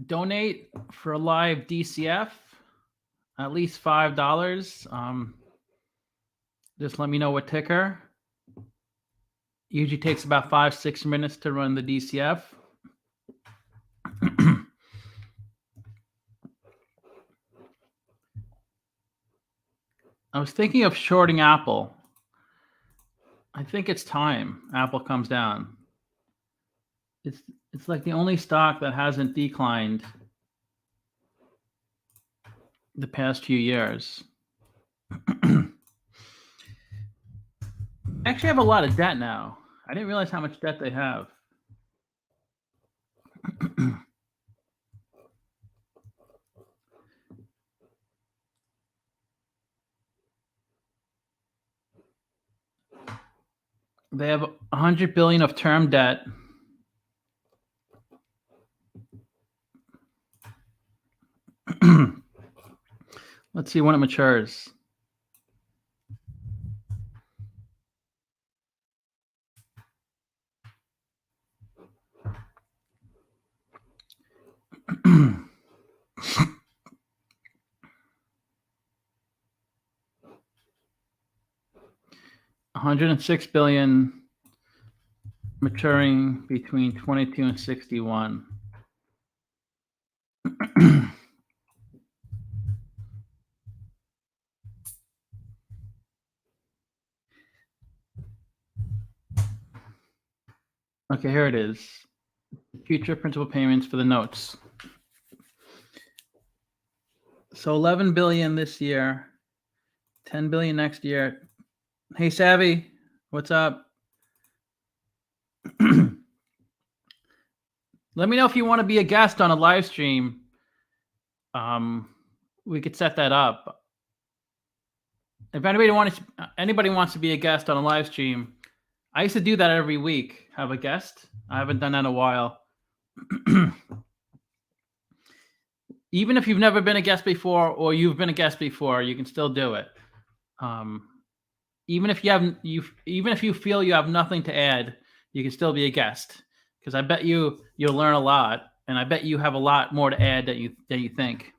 Donate for a live DCF, at least $5. Just let me know what ticker. Usually takes about 5-6 minutes to run the DCF. I was thinking of shorting Apple. I think it's time Apple comes down. It's like the only stock that hasn't declined the past few years. I actually have a lot of debt now. I didn't realize how much debt they have. They have $100 billion of term debt. Let's see when it matures. $106 billion maturing between 22 and 61. Okay, here it is. Future principal payments for the notes. So 11 billion this year, 10 billion next year. Hey, Savvy, what's up? Let me know if you want to be a guest on a live stream. We could set that up. If anybody wants to be a guest on a live stream, I used to do that every week. Have a guest. I haven't done that in a while. Even if you've never been a guest before, or you've been a guest before, you can still do it. Even if you feel you have nothing to add, you can still be a guest, because I bet you'll learn a lot, and I bet you have a lot more to add than you think.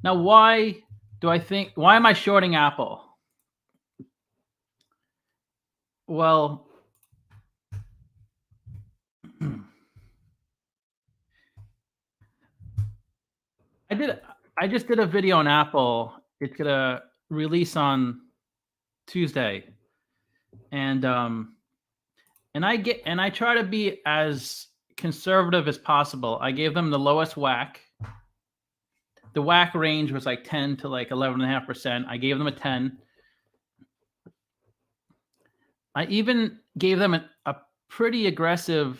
Now, why am I shorting Apple? Well, I just did a video on Apple. It's gonna release on Tuesday, and I try to be as conservative as possible. I gave them the lowest WACC. The WACC range was like 10 to like 11.5%. I gave them a 10. I even gave them a pretty aggressive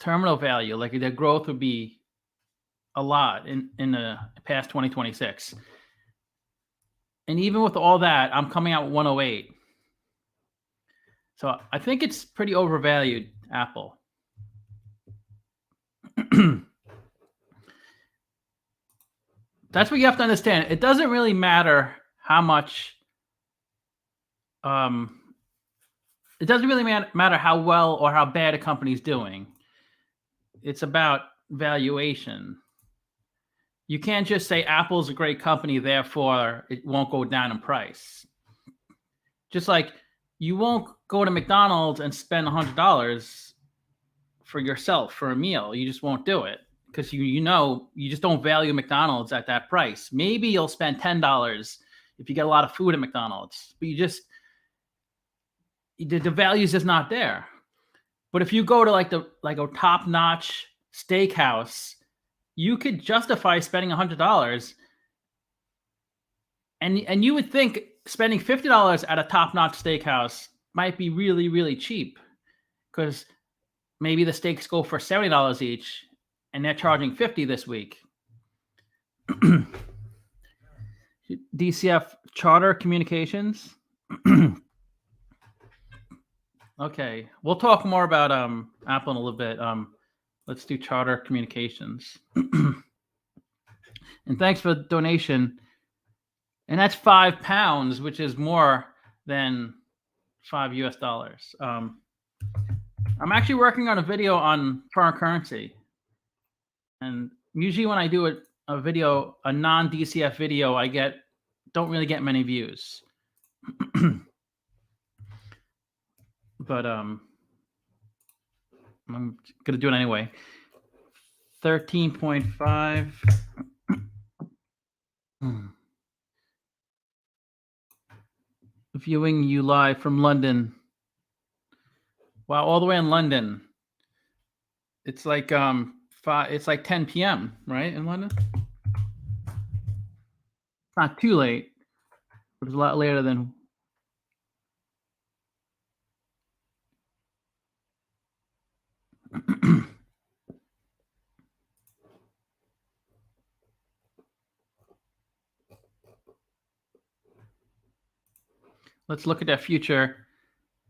terminal value, like their growth would be a lot in the past 2026. And even with all that, I'm coming out with 108. So I think it's pretty overvalued, Apple. That's what you have to understand. It doesn't really matter how much. It doesn't really matter how well or how bad a company's doing. It's about valuation. You can't just say Apple's a great company, therefore it won't go down in price. Just like you won't go to McDonald's and spend $100 for yourself for a meal. You just won't do it, because you just don't value McDonald's at that price. Maybe you'll spend $10 if you get a lot of food at McDonald's, but the value is just not there. But if you go to like a top-notch steakhouse, you could justify spending $100, and you would think spending $50 at a top-notch steakhouse might be really, really cheap, because maybe the steaks go for $70 each, and they're charging $50 this week. DCF Charter Communications. Okay, we'll talk more about Apple in a little bit. Let's do Charter Communications. And thanks for the donation. And that's £5, which is more than $5 US. I'm actually working on a video on foreign currency. And usually when I do a video, a non-DCF video, don't really get many views. But I'm gonna do it anyway. 13.5. Viewing you live from London. Wow, all the way in London. It's like it's like 10 p.m. right in London. It's not too late, but it's a lot later than. Let's look at that future.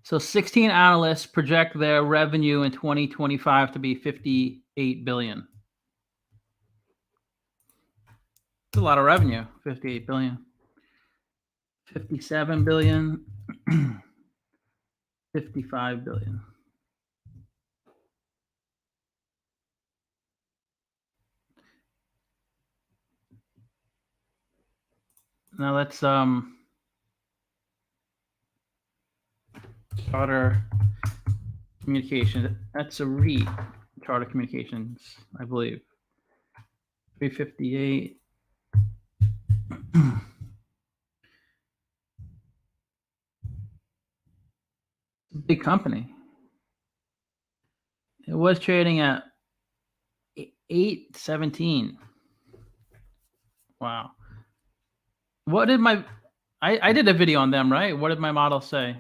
So 16 analysts project their revenue in 2025 to be $58 billion. It's a lot of revenue, $58 billion. 57 billion, 55 billion. Now let's Charter Communications. That's a REIT. Charter Communications, I believe. 358. Big company. It was trading at 8.17. Wow. What did I did a video on them, right? What did my model say?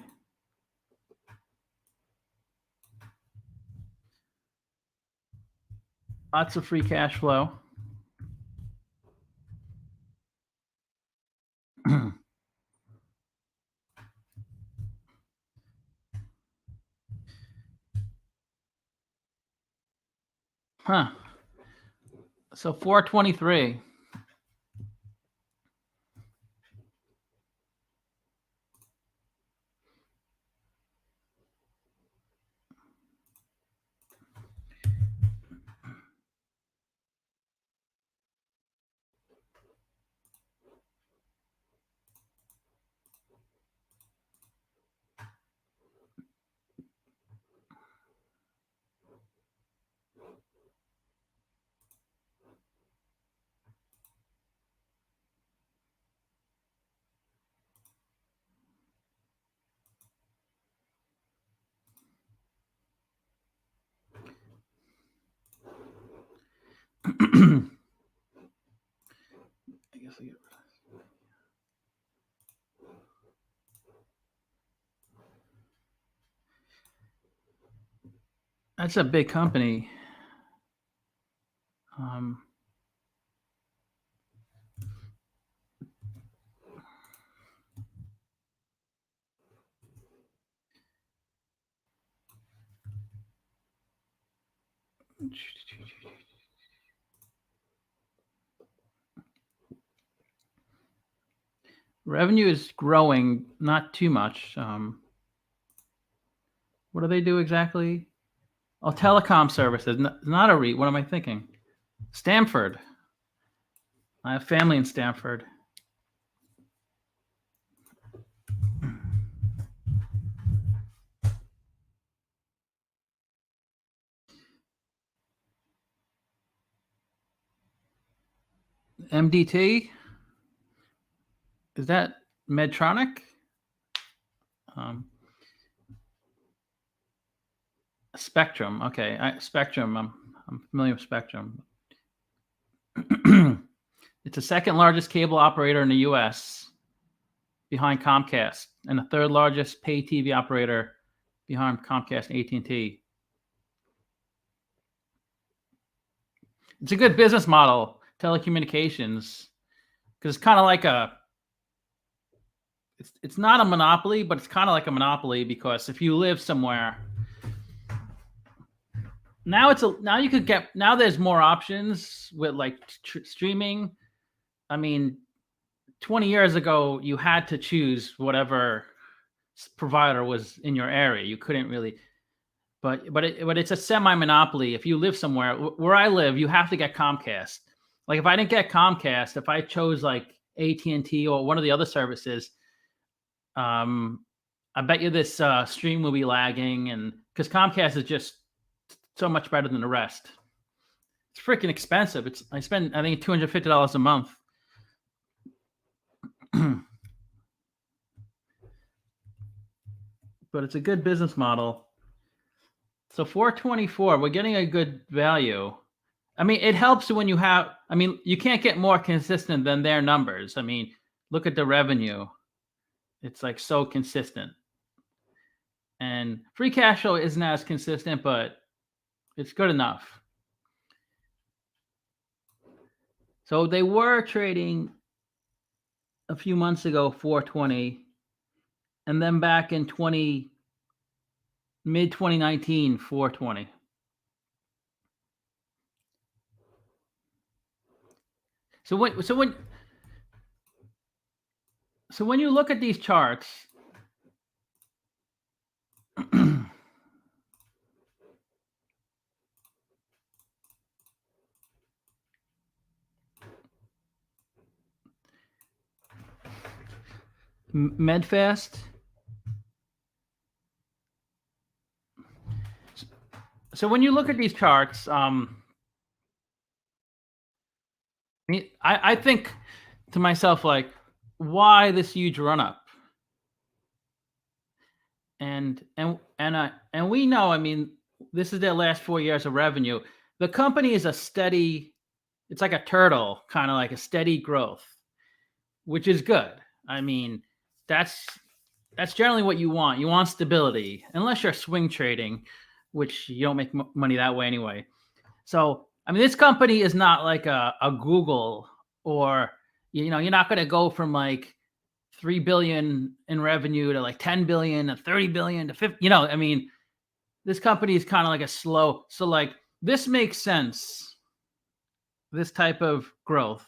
Lots of free cash flow. Huh. So 423. I guess I get That's a big company. Revenue is growing, not too much. What do they do exactly? Oh, telecom services, not a REIT. What am I thinking? Stamford. I have family in Stamford. MDT? Is that Medtronic? Spectrum. Okay, Spectrum. I'm familiar with Spectrum. It's the second largest cable operator in the U.S. behind Comcast, and the third largest pay TV operator behind Comcast and AT&T. It's a good business model, telecommunications, because it's kind of like it's not a monopoly, but it's kind of like a monopoly, because if you live somewhere, now there's more options with like streaming. I mean, 20 years ago, you had to choose whatever provider was in your area. You couldn't really, but it's a semi-monopoly. If you live somewhere, where I live, you have to get Comcast. Like if I didn't get Comcast, if I chose like AT&T or one of the other services, um, I bet you this stream will be lagging, and because Comcast is just so much better than the rest. It's freaking expensive. I spend I think $250 a month. But it's a good business model. So 424, we're getting a good value. I mean, it helps when you have, I mean, you can't get more consistent than their numbers. I mean, look at the revenue. It's like so consistent. And free cash flow isn't as consistent, but it's good enough. So they were trading a few months ago 420, and then back in mid 2019 420. So when you look at these charts, Medfast. So when you look at these charts, I think to myself, like, why this huge run up? And we know, I mean, this is their last 4 years of revenue. The company is a steady, it's like a turtle, kind of like a steady growth, which is good. I mean, that's generally what you want. You want stability, unless you're swing trading, which you don't make money that way anyway. So, I mean, this company is not like a Google, or, you know, you're not going to go from like 3 billion in revenue to like 10 billion to 30 billion to 50, you know, I mean, this company is kind of like a slow, so like this makes sense. This type of growth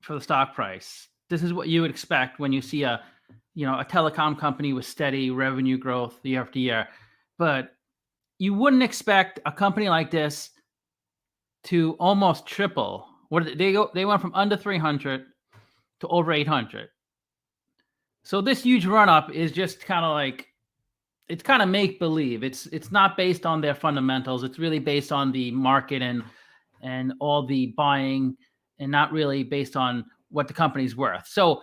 for the stock price. This is what you would expect when you see a, you know, a telecom company with steady revenue growth year after year. But you wouldn't expect a company like this to almost triple. What did they go? They went from under 300 to over 800. So this huge run up is just kind of like, it's kind of make believe. It's not based on their fundamentals. It's really based on the market and all the buying, and not really based on what the company's worth. So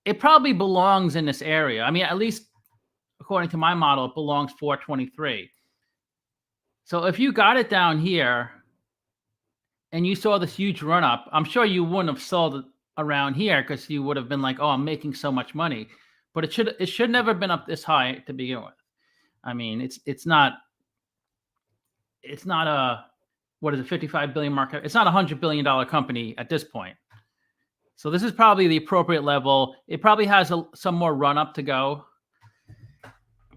it probably belongs in this area. I mean, at least according to my model, it belongs 423. So if you got it down here and you saw this huge run up, I'm sure you wouldn't have sold it around here, because you would have been like, oh, I'm making so much money. But it should never have been up this high to begin with. I mean, it's not a, what is it, 55 billion market. It's not a $100 billion company at this point. So this is probably the appropriate level. It probably has some more run up to go.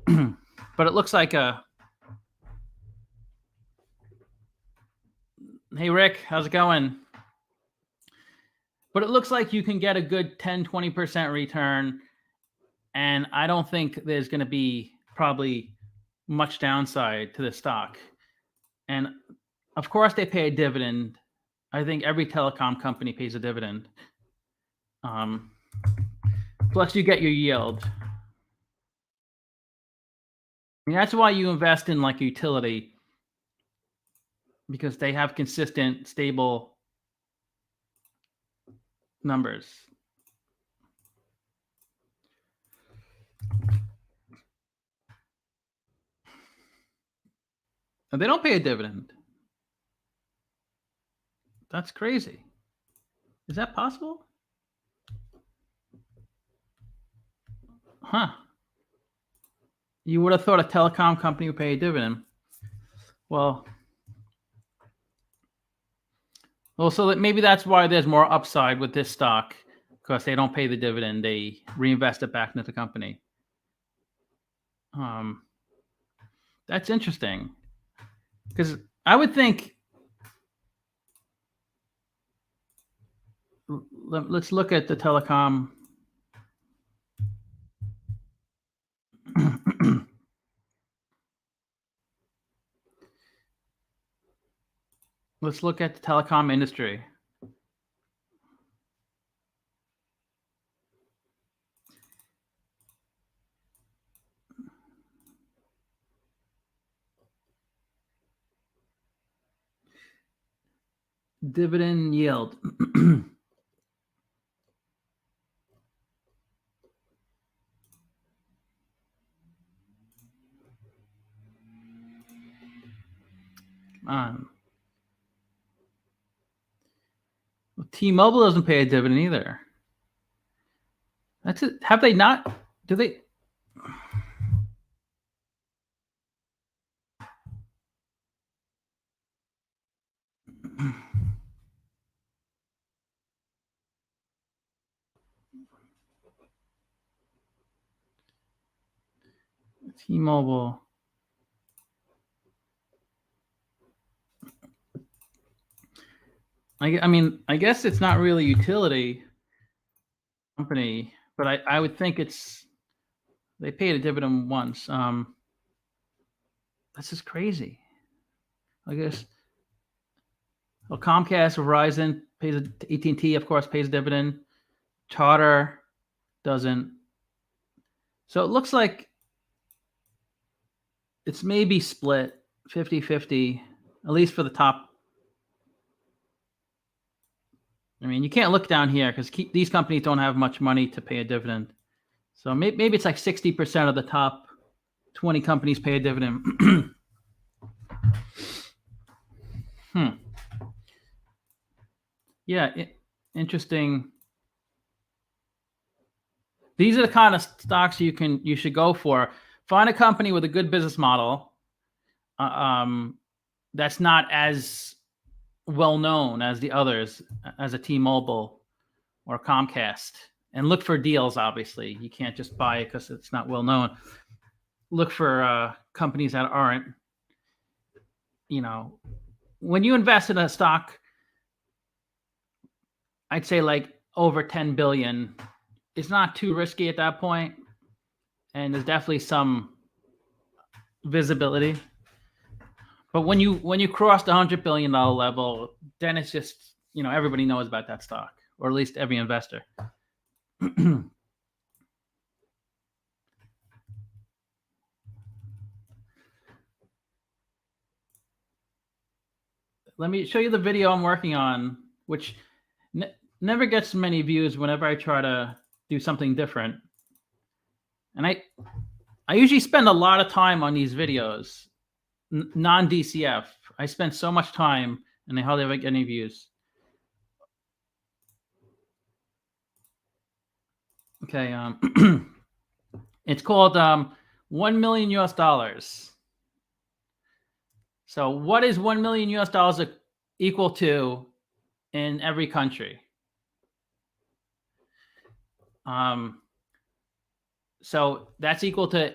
But it looks like a, hey Rick, how's it going? But it looks like you can get a good 10-20% return, and I don't think there's going to be probably much downside to the stock. And of course they pay a dividend. I think every telecom company pays a dividend. Plus you get your yield. And that's why you invest in like utility, because they have consistent, stable numbers. And they don't pay a dividend. That's crazy. Is that possible? Huh. You would have thought a telecom company would pay a dividend. Well, so that maybe that's why there's more upside with this stock, because they don't pay the dividend. They reinvest it back into the company. That's interesting, because I would think, let's look at the telecom. Let's look at the telecom industry. Dividend yield. T-Mobile doesn't pay a dividend either. That's it. Have they not? Do they? T-Mobile. I mean, I guess it's not really a utility company, but I would think they paid a dividend once. This is crazy. I guess. Well, Comcast, Verizon pays AT&T, of course, pays a dividend. Charter doesn't. So it looks like it's maybe split 50-50, at least for the top. I mean, you can't look down here because these companies don't have much money to pay a dividend. So maybe it's like 60% of the top 20 companies pay a dividend. Yeah, interesting. These are the kind of stocks you should go for. Find a company with a good business model that's not as well known as the others, as a T-Mobile or Comcast, and look for deals. Obviously, you can't just buy it because it's not well known. Look for companies that aren't, when you invest in a stock, I'd say like over 10 billion. It's not too risky at that point, and there's definitely some visibility. But when you cross the $100 billion level, then it's just, everybody knows about that stock, or at least every investor. Let me show you the video I'm working on, which never gets many views whenever I try to do something different. And I usually spend a lot of time on these videos, non-DCF. I spend so much time, and they hardly ever get any views. Okay, it's called $1 million US. So what is $1 million US equal to in every country? So that's equal to,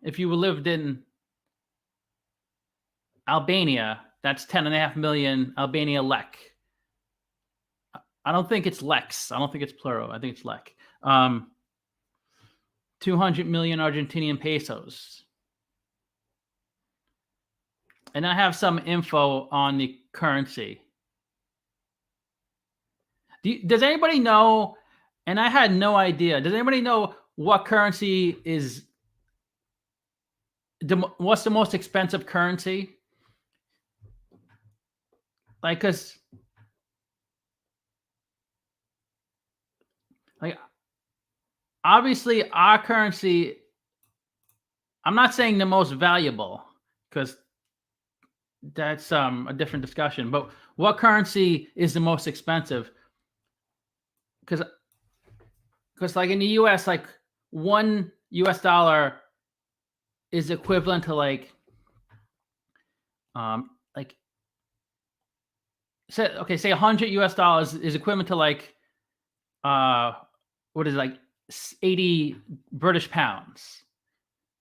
if you lived in Albania, that's 10.5 million Albania lek. I don't think it's lex. I don't think it's plural. I think it's lek. 200 million Argentinian pesos. And I have some info on the currency. Does anybody know? And I had no idea. Does anybody know what currency is? What's the most expensive currency? Like, because obviously our currency, I'm not saying the most valuable, because that's a different discussion, but what currency is the most expensive? Because like in the US, like $1 US is equivalent to like say $100 US is equivalent to like what is it, like 80 British pounds.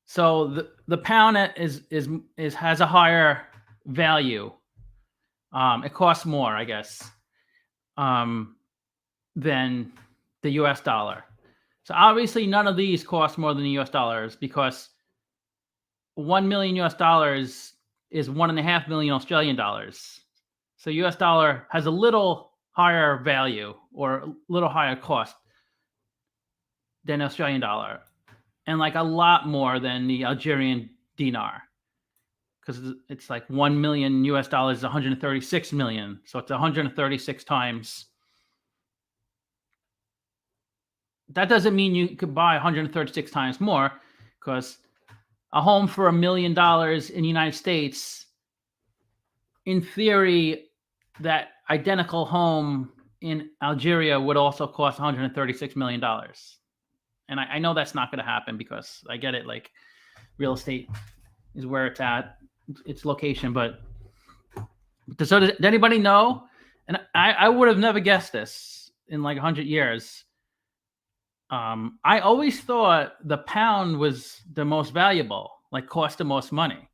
So the pound has a higher value. It costs more, I guess. than the US dollar. So obviously none of these cost more than the US dollars, because 1 million US dollars is 1.5 million Australian dollars. So US dollar has a little higher value or a little higher cost than Australian dollar, and like a lot more than the Algerian dinar, because it's like 1 million US dollars is 136 million. So it's 136 times. That doesn't mean you could buy 136 times more, because a home for $1 million in the United States, in theory, that identical home in Algeria would also cost $136 million. And I know that's not going to happen, because I get it. Like, real estate is where it's at, its location. But so does anybody know? And I would have never guessed this in like 100 years. I always thought the pound was the most valuable, like cost the most money.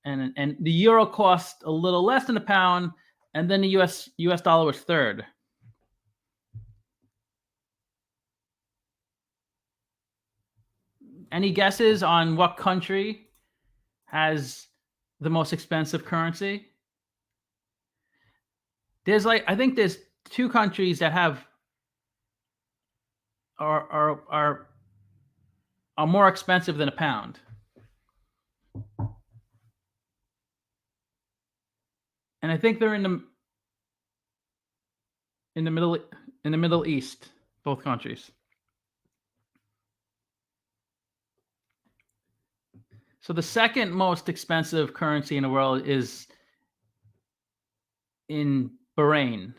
And the euro cost a little less than the pound, and then the US dollar was third. Any guesses on what country has the most expensive currency? I think there's two countries that have are more expensive than a pound. And I think they're in the Middle East, both countries. So the second most expensive currency in the world is in Bahrain,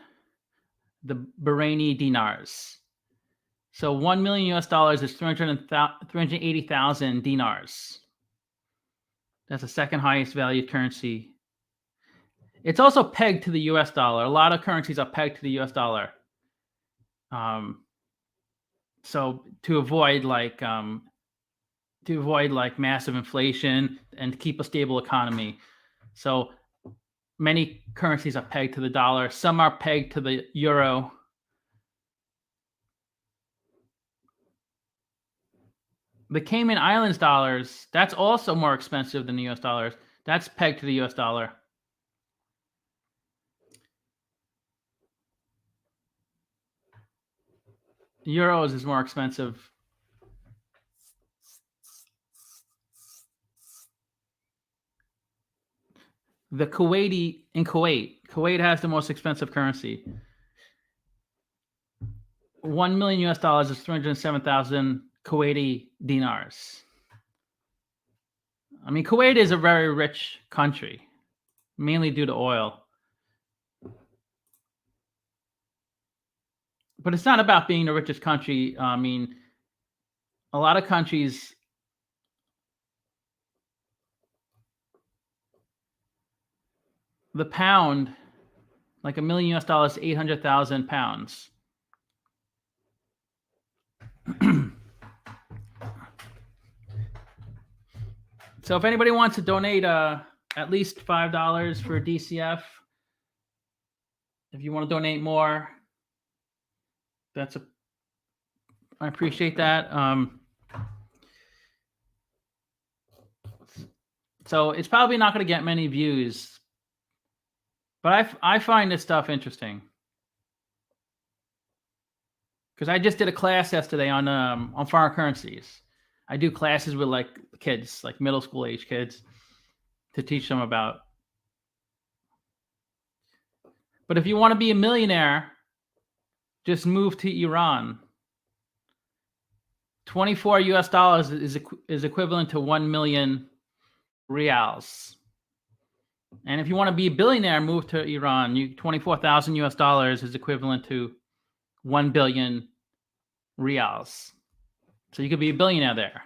the Bahraini dinars. So 1 million US dollars is 380,000 dinars. That's the second highest valued currency. It's also pegged to the US dollar. A lot of currencies are pegged to the US dollar. So to avoid massive inflation and to keep a stable economy. So many currencies are pegged to the dollar. Some are pegged to the euro. The Cayman Islands dollars, that's also more expensive than the US dollars. That's pegged to the US dollar. Euros is more expensive. The Kuwait has the most expensive currency. 1 million US dollars is 307,000 Kuwaiti dinars. I mean, Kuwait is a very rich country, mainly due to oil. But it's not about being the richest country. I mean, a lot of countries, the pound, like 1 million US dollars, 800,000 pounds. So if anybody wants to donate at least $5 for DCF, if you want to donate more, I appreciate that. So it's probably not going to get many views, but I find this stuff interesting, because I just did a class yesterday on foreign currencies. I do classes with like kids, like middle school age kids, to teach them about. But if you want to be a millionaire, just move to Iran. 24 US dollars is equivalent to 1 million reals. And if you want to be a billionaire, move to Iran. 24,000 US dollars is equivalent to 1 billion reals. So you could be a billionaire there.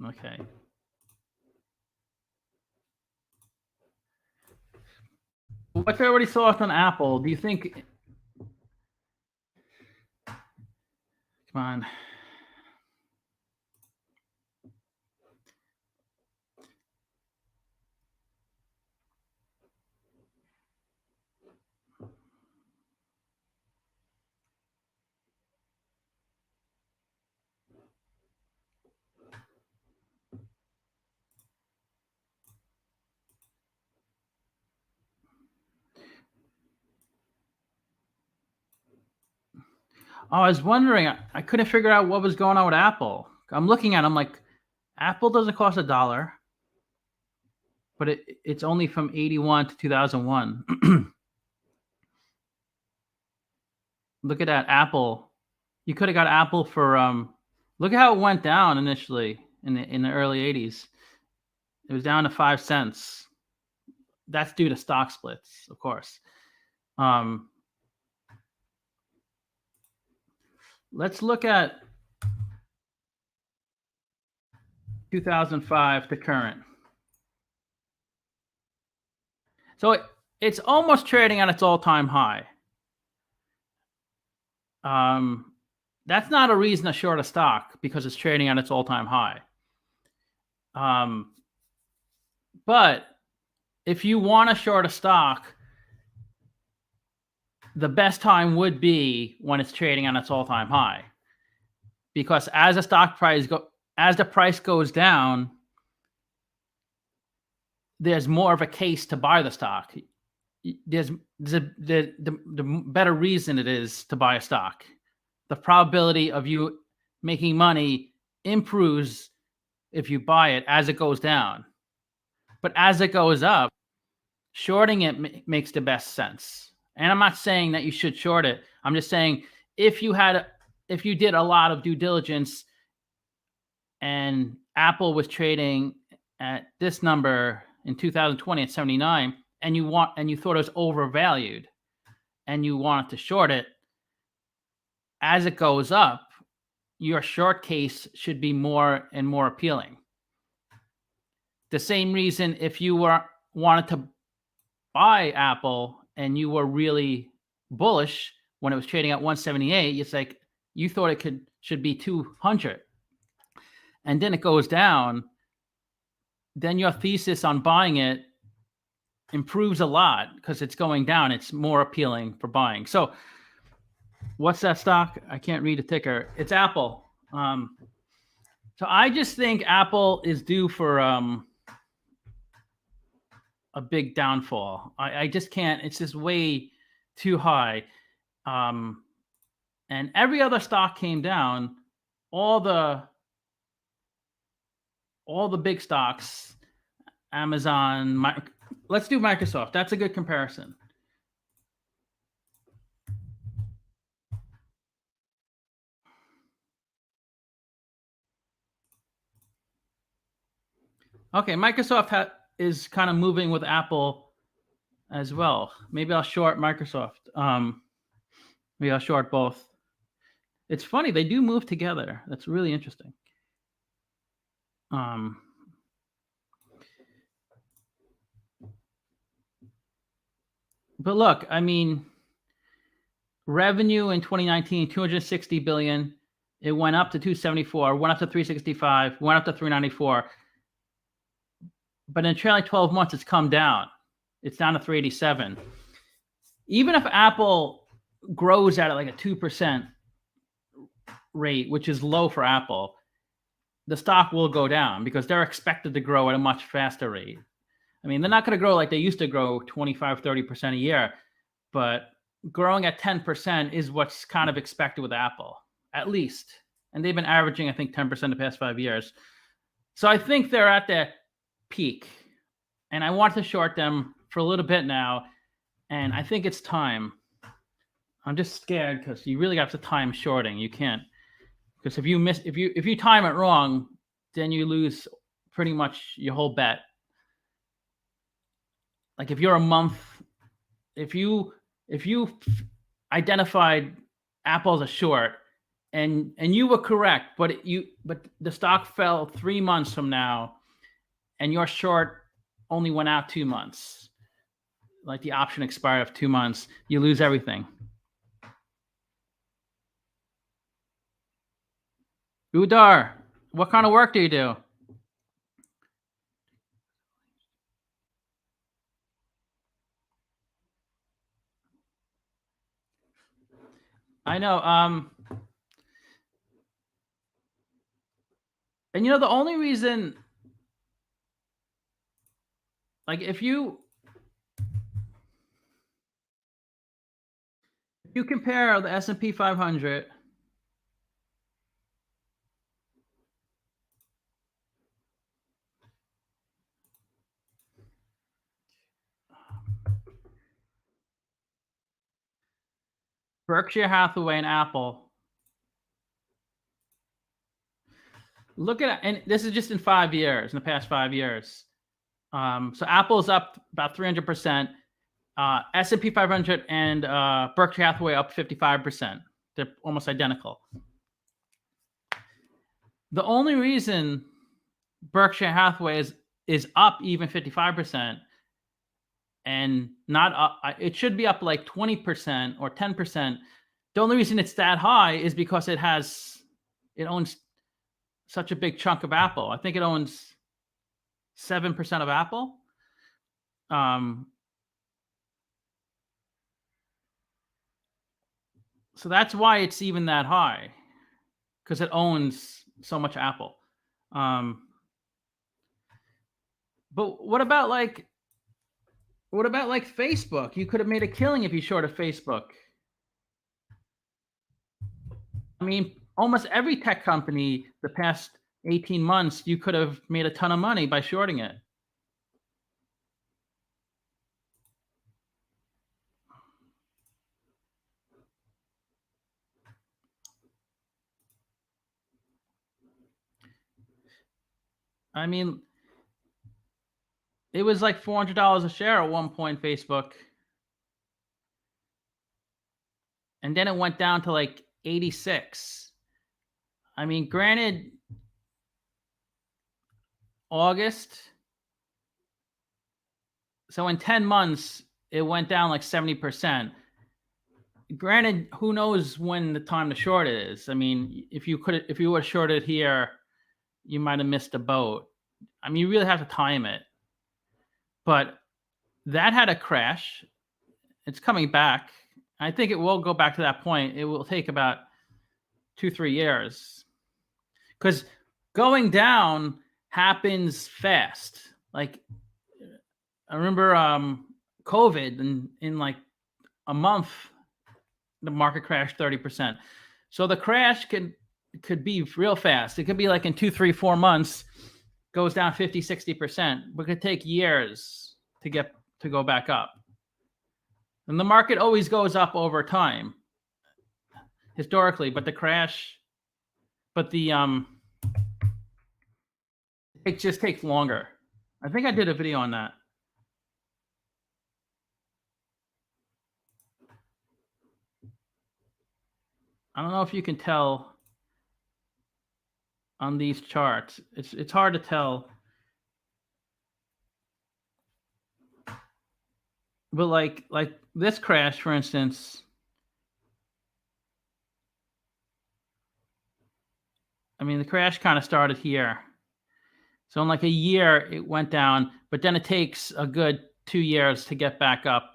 Okay. What's everybody's thoughts on Apple? Do you think? Come on. Oh, I was wondering. I couldn't figure out what was going on with Apple. I'm looking at. I'm like, Apple doesn't cost $1, but it's only from 81 to 2001. Look at that, Apple. You could have got Apple for Look at how it went down initially in the early 80s. It was down to 5 cents. That's due to stock splits, of course. Let's look at 2005 to current. So it's almost trading at its all-time high. That's not a reason to short a stock because it's trading at its all-time high. But if you want to short a stock, the best time would be when it's trading on its all-time high, because as the price goes down, there's more of a case to buy the stock. There's the better reason it is to buy a stock. The probability of you making money improves if you buy it as it goes down. But as it goes up, shorting it makes the best sense. And I'm not saying that you should short it. I'm just saying if you did a lot of due diligence and Apple was trading at this number in 2020 at 79, and you thought it was overvalued and you wanted to short it, as it goes up, your short case should be more and more appealing. The same reason if you wanted to buy Apple and you were really bullish when it was trading at 178, it's like you thought it should be 200, and then it goes down, then your thesis on buying it improves a lot because it's going down. It's more appealing for buying. So what's that stock? I can't read the ticker. It's Apple. So I just think Apple is due for a big downfall. I just can't. It's just way too high. And every other stock came down. All the big stocks, Amazon. Let's do Microsoft. That's a good comparison. Okay, Microsoft is kind of moving with Apple as well. Maybe I'll short Microsoft. Maybe I'll short both. It's funny, they do move together. That's really interesting. But look, I mean, revenue in 2019, 260 billion. It went up to 274, went up to 365, went up to 394. But in the trailing 12 months, it's come down. It's down to 387. Even if Apple grows at like a 2% rate, which is low for Apple, the stock will go down because they're expected to grow at a much faster rate. I mean, they're not going to grow like they used to grow 25, 30% a year, but growing at 10% is what's kind of expected with Apple, at least. And they've been averaging, I think, 10% the past 5 years. So I think they're at their peak. And I want to short them for a little bit now. And I think it's time. I'm just scared because you really have to time shorting. You can't. Because if you time it wrong, then you lose pretty much your whole bet. Like if you're a month, if you identified Apple as a short and you were correct, but the stock fell 3 months from now and your short only went out 2 months, like the option expired of 2 months, you lose everything. Udar, what kind of work do you do? I know. And the only reason, like if you compare the S&P 500 Berkshire Hathaway and Apple. Look at, and this is just in 5 years, in the past 5 years. So Apple's up about 300%. S&P 500 and Berkshire Hathaway up 55%. They're almost identical. The only reason Berkshire Hathaway is up even 55% and not up, it should be up like 20% or 10%. The only reason it's that high is because it owns such a big chunk of Apple. I think it owns 7% of Apple. So that's why it's even that high, because it owns so much Apple. But what about Facebook? You could have made a killing if you shorted Facebook. I mean, almost every tech company the past 18 months, you could have made a ton of money by shorting it. I mean, it was like $400 a share at one point, Facebook. And then it went down to like 86. I mean, granted, August. So in 10 months, it went down like 70%. Granted, who knows when the time to short it is? I mean, if you were shorted here, you might have missed a boat. I mean, you really have to time it. But that had a crash. It's coming back. I think it will go back to that point. It will take about 2-3 years, because going down happens fast. Like, I remember COVID, and in like a month, the market crashed 30%. So the crash could be real fast. It could be like in 2, 3, 4 months, goes down 50, 60%, but it could take years to go back up. And the market always goes up over time, historically, but it just takes longer. I think I did a video on that. I don't know if you can tell on these charts. It's hard to tell. But like this crash, for instance, I mean, the crash kind of started here. So in like a year, it went down, but then it takes a good 2 years to get back up.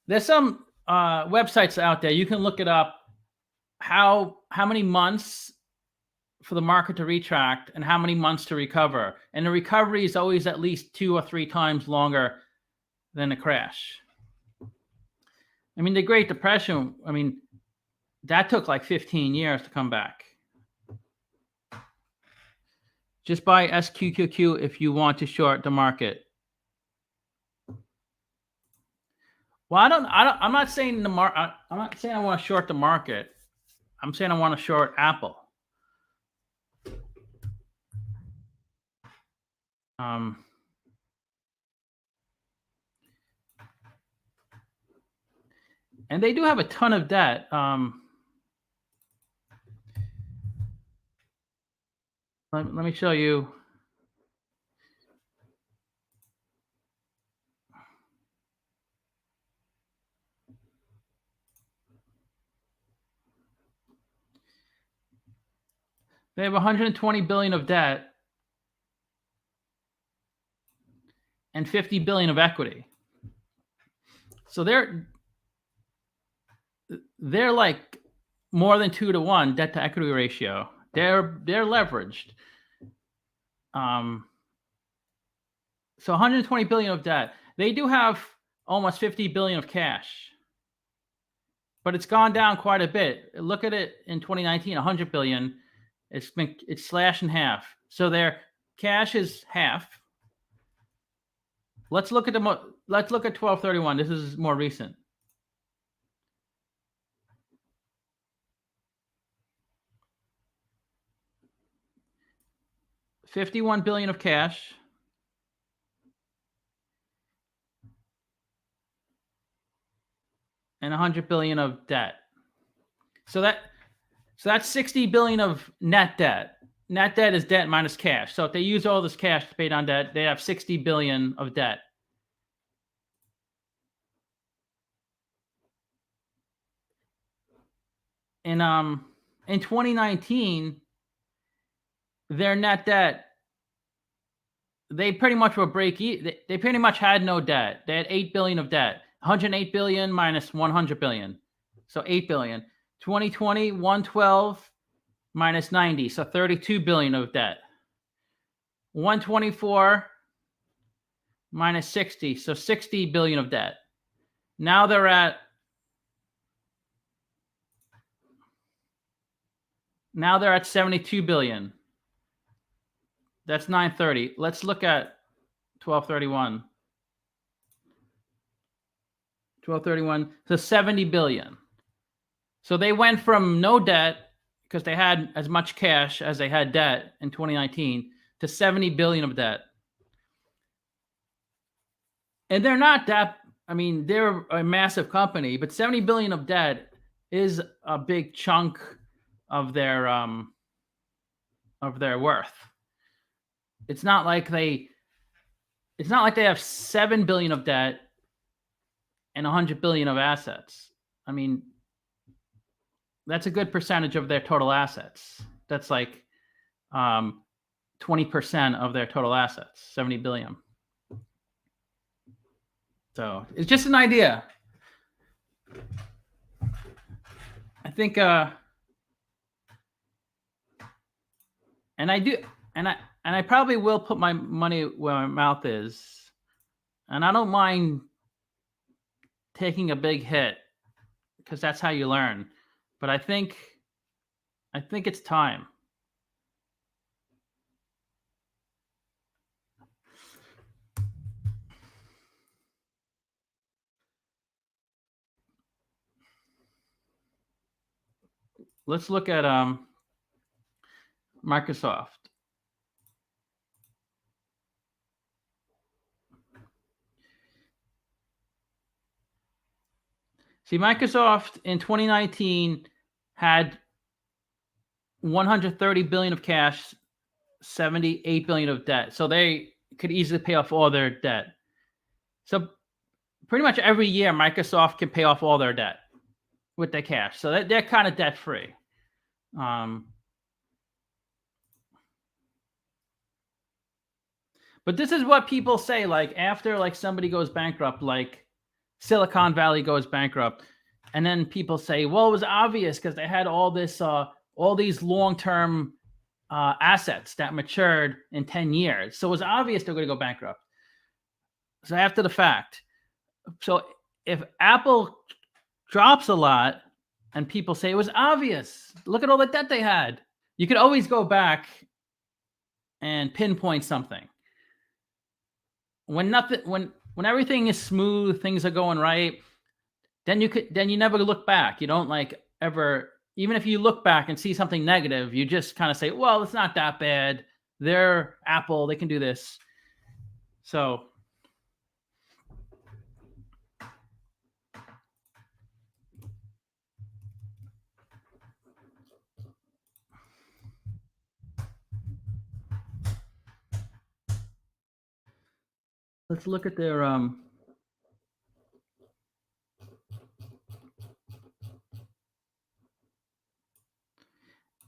There's some websites out there. You can look it up, how many months for the market to retract and how many months to recover. And the recovery is always at least 2 or 3 times longer than a crash. I mean, the Great Depression, I mean, that took like 15 years to come back. Just buy SQQQ if you want to short the market. Well, I'm not saying I'm not saying I want to short the market. I'm saying I want to short Apple. And they do have a ton of debt. Let me show you. They have 120 billion of debt and 50 billion of equity. So they're like more than 2 to 1 debt to equity ratio. They're leveraged. So 120 billion of debt. They do have almost 50 billion of cash, but it's gone down quite a bit. Look at it in 2019, 100 billion. It's slashed in half. So their cash is half, Let's look at let's look at 12/31. This is more recent. $51 billion of cash and $100 billion of debt. So that's $60 billion of net debt. Net debt is debt minus cash. So if they use all this cash to pay down debt, they have $60 billion of debt. And in 2019, their net debt, they pretty much were they pretty much had no debt. They had $8 billion of debt. 108 billion minus 100 billion. So 8 billion. 2020, 112 minus 90. So 32 billion of debt. 124 minus 60. So 60 billion of debt. Now they're at 72 billion. That's 930. Let's look at 1231. 1231 to 70 billion. So they went from no debt because they had as much cash as they had debt in 2019 to 70 billion of debt. And they're not that, I mean, they're a massive company, but 70 billion of debt is a big chunk of their worth. It's not like they have 7 billion of debt and 100 billion of assets. I mean, that's a good percentage of their total assets. That's like 20% of their total assets, 70 billion. So it's just an idea. I think, and I probably will put my money where my mouth is, and I don't mind taking a big hit because that's how you learn. But I think it's time. Let's look at Microsoft. See, Microsoft in 2019 had 130 billion of cash, 78 billion of debt. So they could easily pay off all their debt. So pretty much every year, Microsoft can pay off all their debt with their cash. So they're kind of debt free. But this is what people say, like after like somebody goes bankrupt, like Silicon Valley goes bankrupt, and then people say, well, it was obvious because they had all these long-term assets that matured in 10 years. So it was obvious they're going to go bankrupt. So after the fact. So if Apple drops a lot and people say it was obvious, look at all the debt they had. You could always go back and pinpoint something. When everything is smooth, things are going right, then you never look back. You don't like ever, even if you look back and see something negative, you just kind of say, well, it's not that bad. They're Apple, they can do this. So let's look at their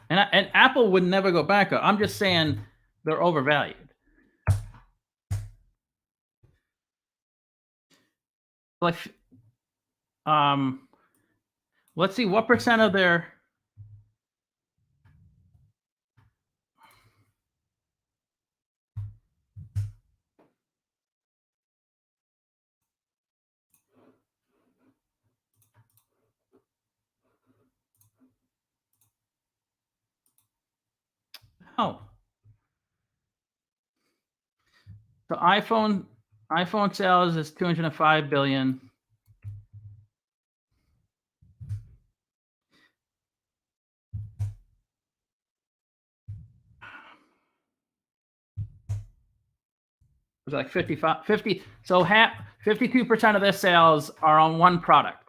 and Apple would never go bankrupt. I'm just saying they're overvalued. Like, let's see what percent of their the iPhone iPhone sales is 205 billion. It was like 55, 50. So 52% of their sales are on one product.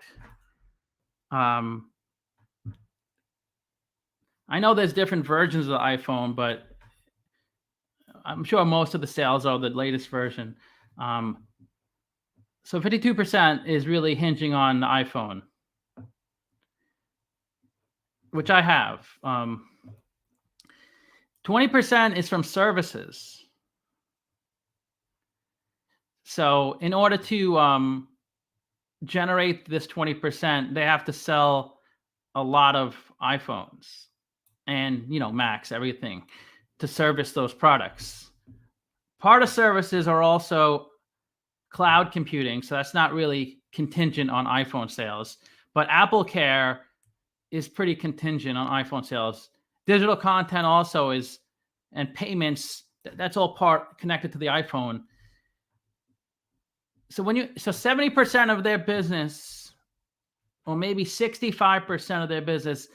I know there's different versions of the iPhone, but I'm sure most of the sales are the latest version. So 52% is really hinging on the iPhone, which I have. 20% is from services. So in order to generate this 20%, they have to sell a lot of iPhones and Macs, everything to service those products. Part of services are also cloud computing, so that's not really contingent on iPhone sales. But Apple Care is pretty contingent on iPhone sales. Digital content also is, and payments, that's all part connected to the iPhone. So 70% of their business, or maybe 65% of their business,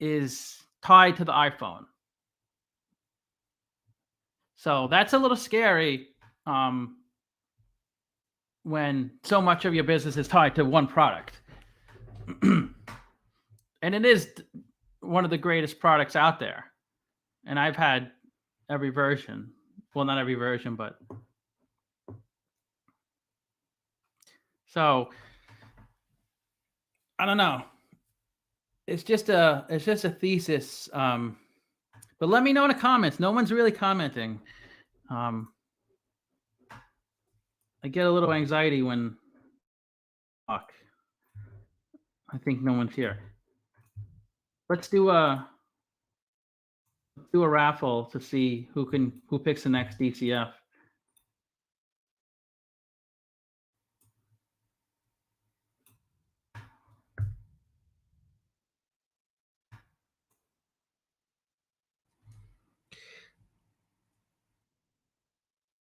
is tied to the iPhone. So that's a little scary when so much of your business is tied to one product. And it is one of the greatest products out there. And I've had every version. Well, not every version, but so I don't know. It's just a thesis. But let me know in the comments. No one's really commenting. I get a little anxiety when I think no one's here. Let's do a raffle to see who picks the next DCF.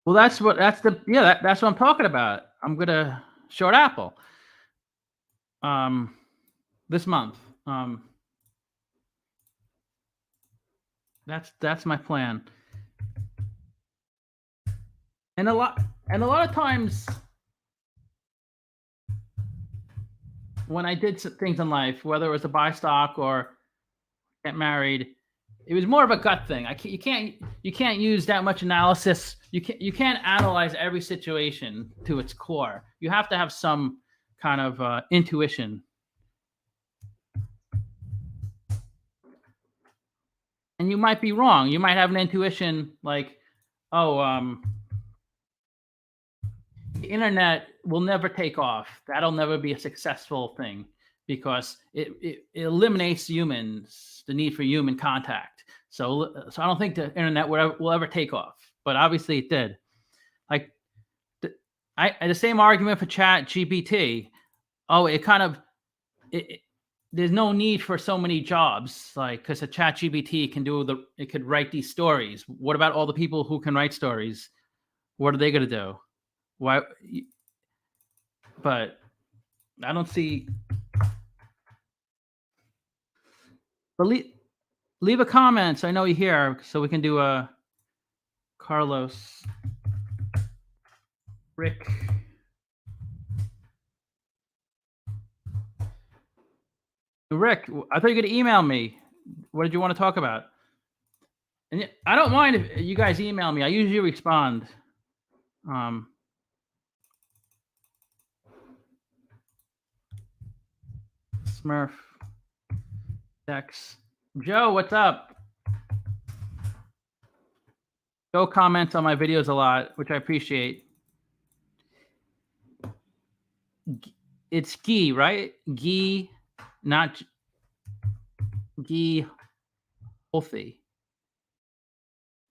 Well, that's what I'm talking about. I'm gonna short Apple this month. That's my plan. And a lot of times when I did things in life, whether it was to buy stock or get married, it was more of a gut thing. You can't use that much analysis. You can't analyze every situation to its core. You have to have some kind of intuition. And you might be wrong. You might have an intuition like, oh, the internet will never take off. That'll never be a successful thing because it eliminates humans, the need for human contact. So I don't think the internet will ever take off. But obviously it did. Like the same argument for Chat GPT. Oh, there's no need for so many jobs, like because a Chat GPT it could write these stories. What about all the people who can write stories? What are they going to do? Why? But I don't see. But leave a comment so I know you're here, so we can do a Carlos, Rick. Rick, I thought you could email me. What did you want to talk about? And I don't mind if you guys email me. I usually respond. Smurf. Dex. Joe, what's up? Joe comments on my videos a lot, which I appreciate. It's Guy, right? Guy, not Guy Holthy.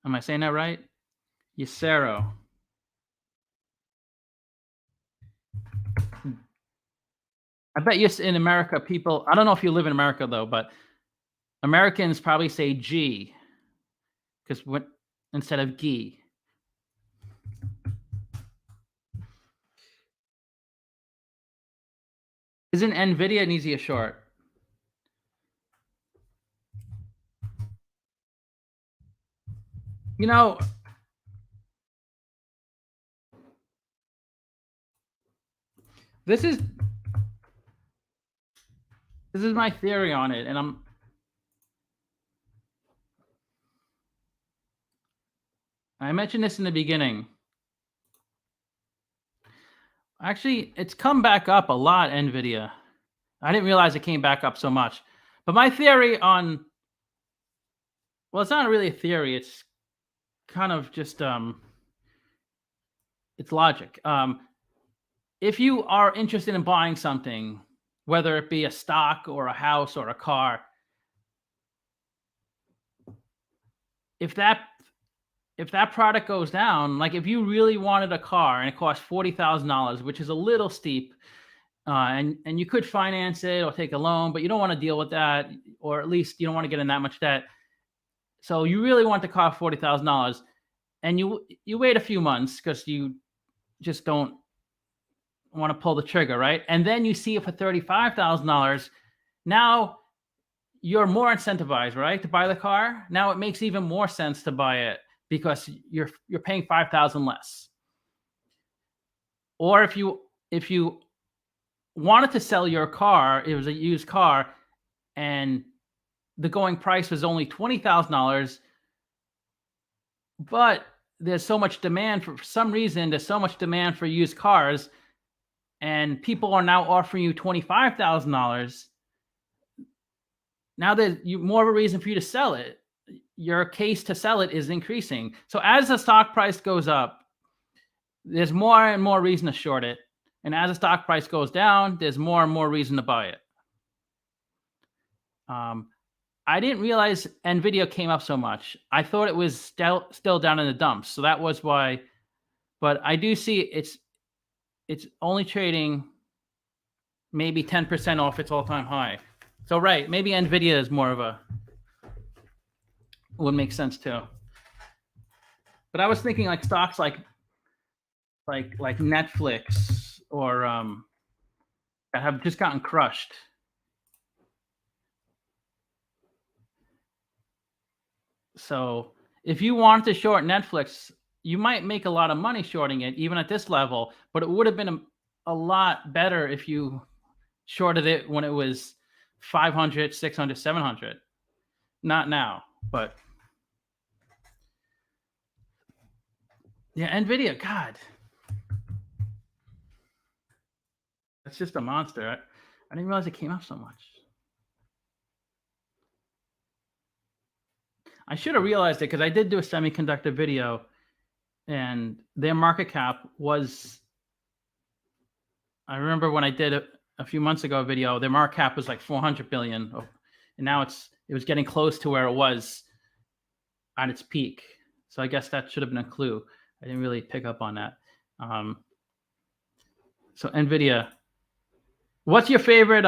Am I saying that right? Yesero. I bet you in America, people, I don't know if you live in America though, but Americans probably say G instead of Guy. Isn't Nvidia an easier short? You know, this is this is my theory on it, and I mentioned this in the beginning. Actually, it's come back up a lot, Nvidia. I didn't realize it came back up so much. But my theory on, well, it's not really a theory. It's kind of just it's logic. If you are interested in buying something, whether it be a stock or a house or a car, if that if that product goes down, like if you really wanted a car and it costs $40,000, which is a little steep, and you could finance it or take a loan, but you don't want to deal with that, or at least you don't want to get in that much debt. So you really want the car $40,000, and you wait a few months because you just don't want to pull the trigger, right? And then you see it for $35,000. Now you're more incentivized, right, to buy the car. Now it makes even more sense to buy it because you're paying 5,000 less. Or if you wanted to sell your car, it was a used car, and the going price was only $20,000, but there's so much demand for some reason. There's so much demand for used cars, and people are now offering you $25,000. Now there's more of a reason for you to sell it. Your case to sell it is increasing. So as the stock price goes up, there's more and more reason to short it. And as the stock price goes down, there's more and more reason to buy it. I didn't realize Nvidia came up so much. I thought it was still down in the dumps. So that was why. But I do see it's only trading maybe 10% off its all-time high. So right, maybe Nvidia is more of a, would make sense too. But I was thinking like stocks like Netflix or that have just gotten crushed. So if you want to short Netflix, you might make a lot of money shorting it, even at this level. But it would have been a lot better if you shorted it when it was 500, 600, 700. Not now, but yeah, Nvidia, God, that's just a monster. I didn't realize it came up so much. I should have realized it because I did do a semiconductor video, and their market cap was, I remember when I did it a few months ago, a video, their market cap was like 400 billion, and now it was getting close to where it was at its peak. So I guess that should have been a clue. I didn't really pick up on that. So Nvidia, what's your favorite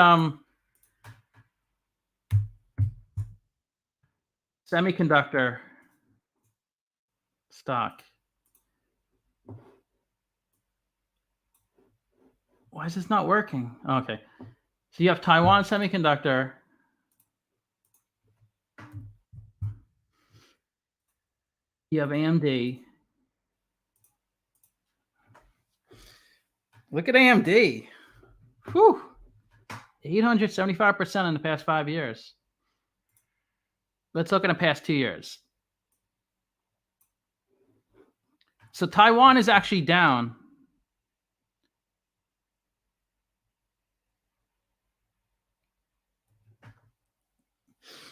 semiconductor stock? Why is this not working? Okay. So you have Taiwan Semiconductor. You have AMD. Look at AMD. Whew. 875% in the past 5 years. Let's look at the past 2 years. So Taiwan is actually down.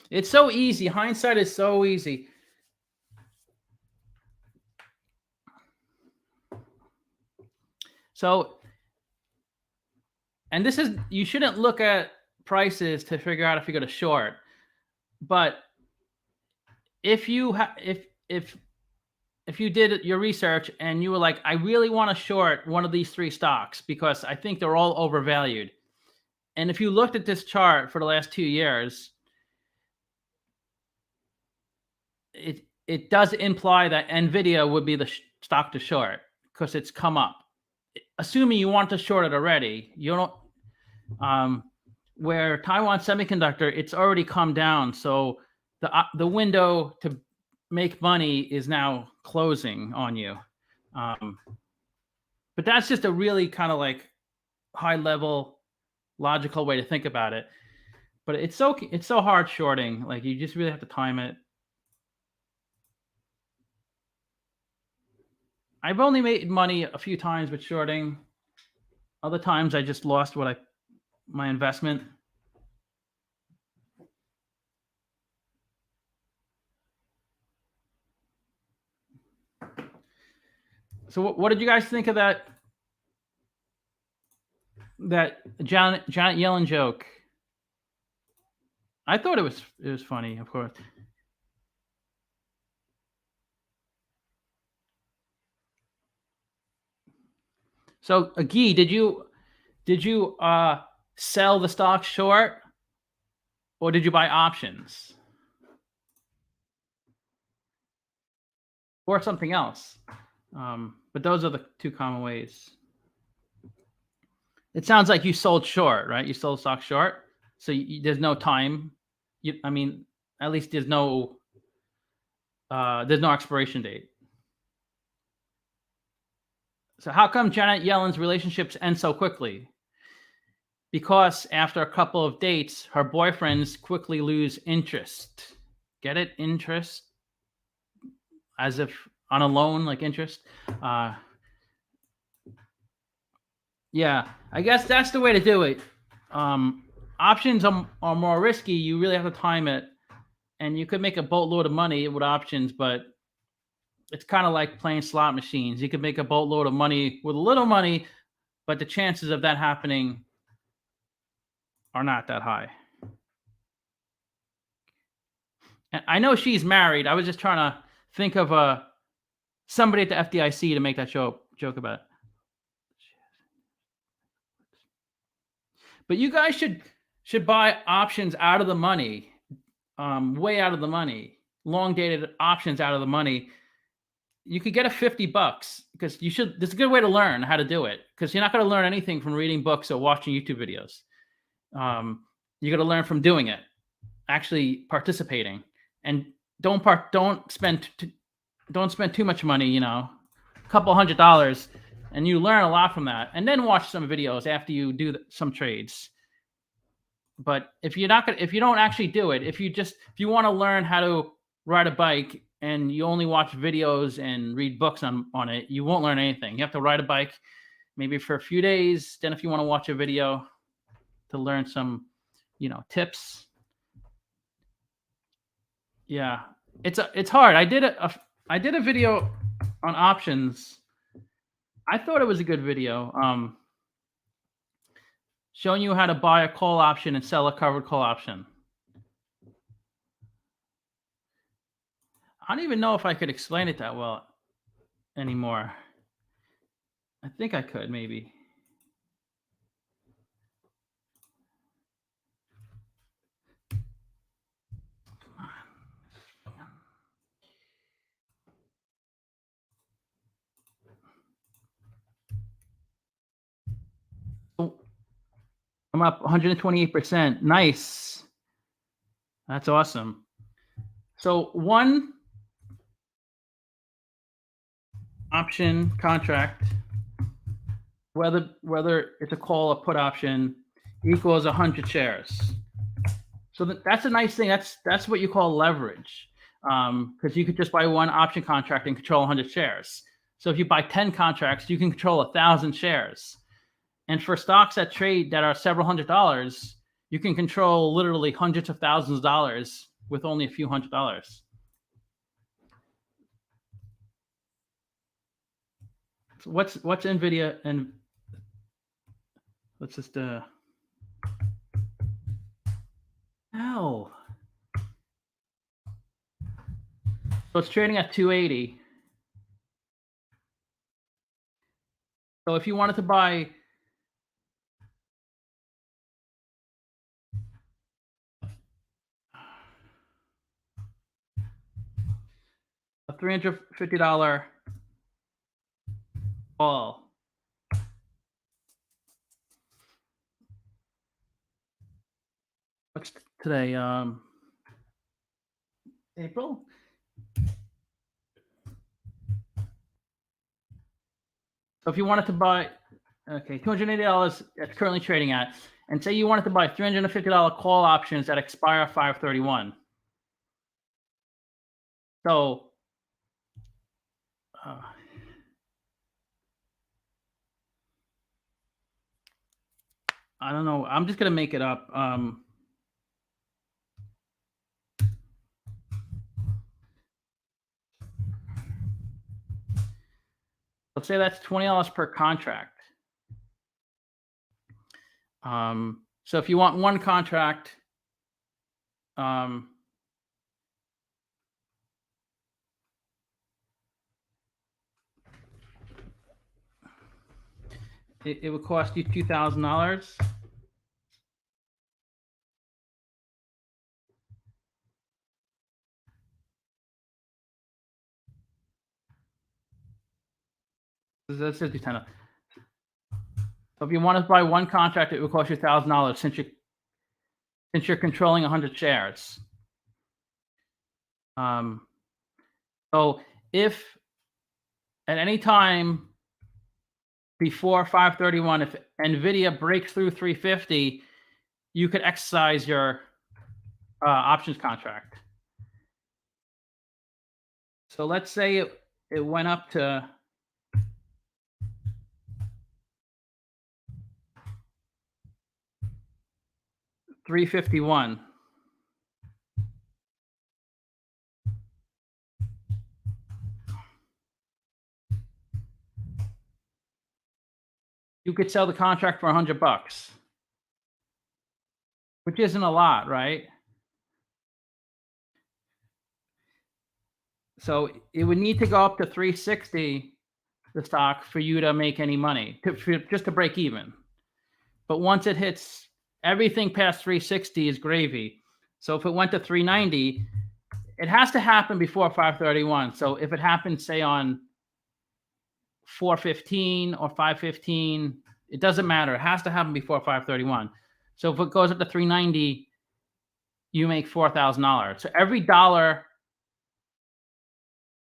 It's so easy. Hindsight is so easy. So, and this is, you shouldn't look at prices to figure out if you're going to short. But if you if you did your research and you were like, I really want to short one of these 3 stocks because I think they're all overvalued. And if you looked at this chart for the last 2 years, it does imply that Nvidia would be the stock to short because it's come up. Assuming you want to short it already, you don't. Where Taiwan Semiconductor, it's already come down, so the window to make money is now closing on you. Um, but that's just a really kind of like high level logical way to think about it. But it's so hard shorting. Like you just really have to time it. I've only made money a few times with shorting. Other times I just lost my investment. So what did you guys think of that Janet Yellen joke? I thought it was funny, of course. So, Guy, did you sell the stock short or did you buy options or something else? But those are the two common ways. It sounds like you sold short, right? You sold stock short, so there's no time. I mean, at least there's no expiration date. So how come Janet Yellen's relationships end so quickly? Because after a couple of dates, her boyfriends quickly lose interest. Get it? Interest? As if on a loan, like interest. Uh, yeah, I guess that's the way to do it. Options are more risky. You really have to time it, and you could make a boatload of money with options, but it's kind of like playing slot machines. You could make a boatload of money with a little money, but the chances of that happening are not that high. And I know she's married. I was just trying to think of somebody at the FDIC to make that joke about. But you guys should buy options out of the money, way out of the money, long dated options out of the money. You could get a $50 because you should. This is a good way to learn how to do it because you're not going to learn anything from reading books or watching YouTube videos. You got to learn from doing it, actually participating, and don't spend too much money. A couple $100, and you learn a lot from that. And then watch some videos after you do some trades. But if you don't actually do it, if you want to learn how to ride a bike and you only watch videos and read books on it, you won't learn anything. You have to ride a bike maybe for a few days. Then if you want to watch a video to learn some, tips. Yeah, it's hard. I did a video on options. I thought it was a good video. Showing you how to buy a call option and sell a covered call option. I don't even know if I could explain it that well anymore. I think I could maybe. Oh, I'm up 128%. Nice. That's awesome. So one option contract, whether it's a call or put option, equals 100 shares. So that's a nice thing. That's what you call leverage, because you could just buy one option contract and control 100 shares. So if you buy 10 contracts, you can control 1,000 shares. And for stocks that trade that are several $100s, you can control literally hundreds of thousands of dollars with only a few $100s. So what's Nvidia and let's just no. So it's trading at 280. So if you wanted to buy a $350 call, today? April. So if you wanted to buy, okay, $280 that's currently trading at, and say you wanted to buy $350 call options that expire 5/31. So uh, I don't know. I'm just gonna make it up. Let's say that's $20 per contract. So if you want one contract, it would cost you $2,000. That's $10. So if you want to buy one contract, it would cost you $1,000 since you're controlling 100 shares. So if at any time before 5/31, if NVIDIA breaks through 350, you could exercise your options contract. So let's say it went up to 351. You could sell the contract for $100, which isn't a lot, right? So it would need to go up to 360, the stock, for you to make any money, just to break even. But once it hits, everything past 360 is gravy. So if it went to 390, it has to happen before 5/31. So if it happens, say on 4/15 or 5/15, it doesn't matter. It has to happen before 5/31. So if it goes up to 390, you make $4,000. So every dollar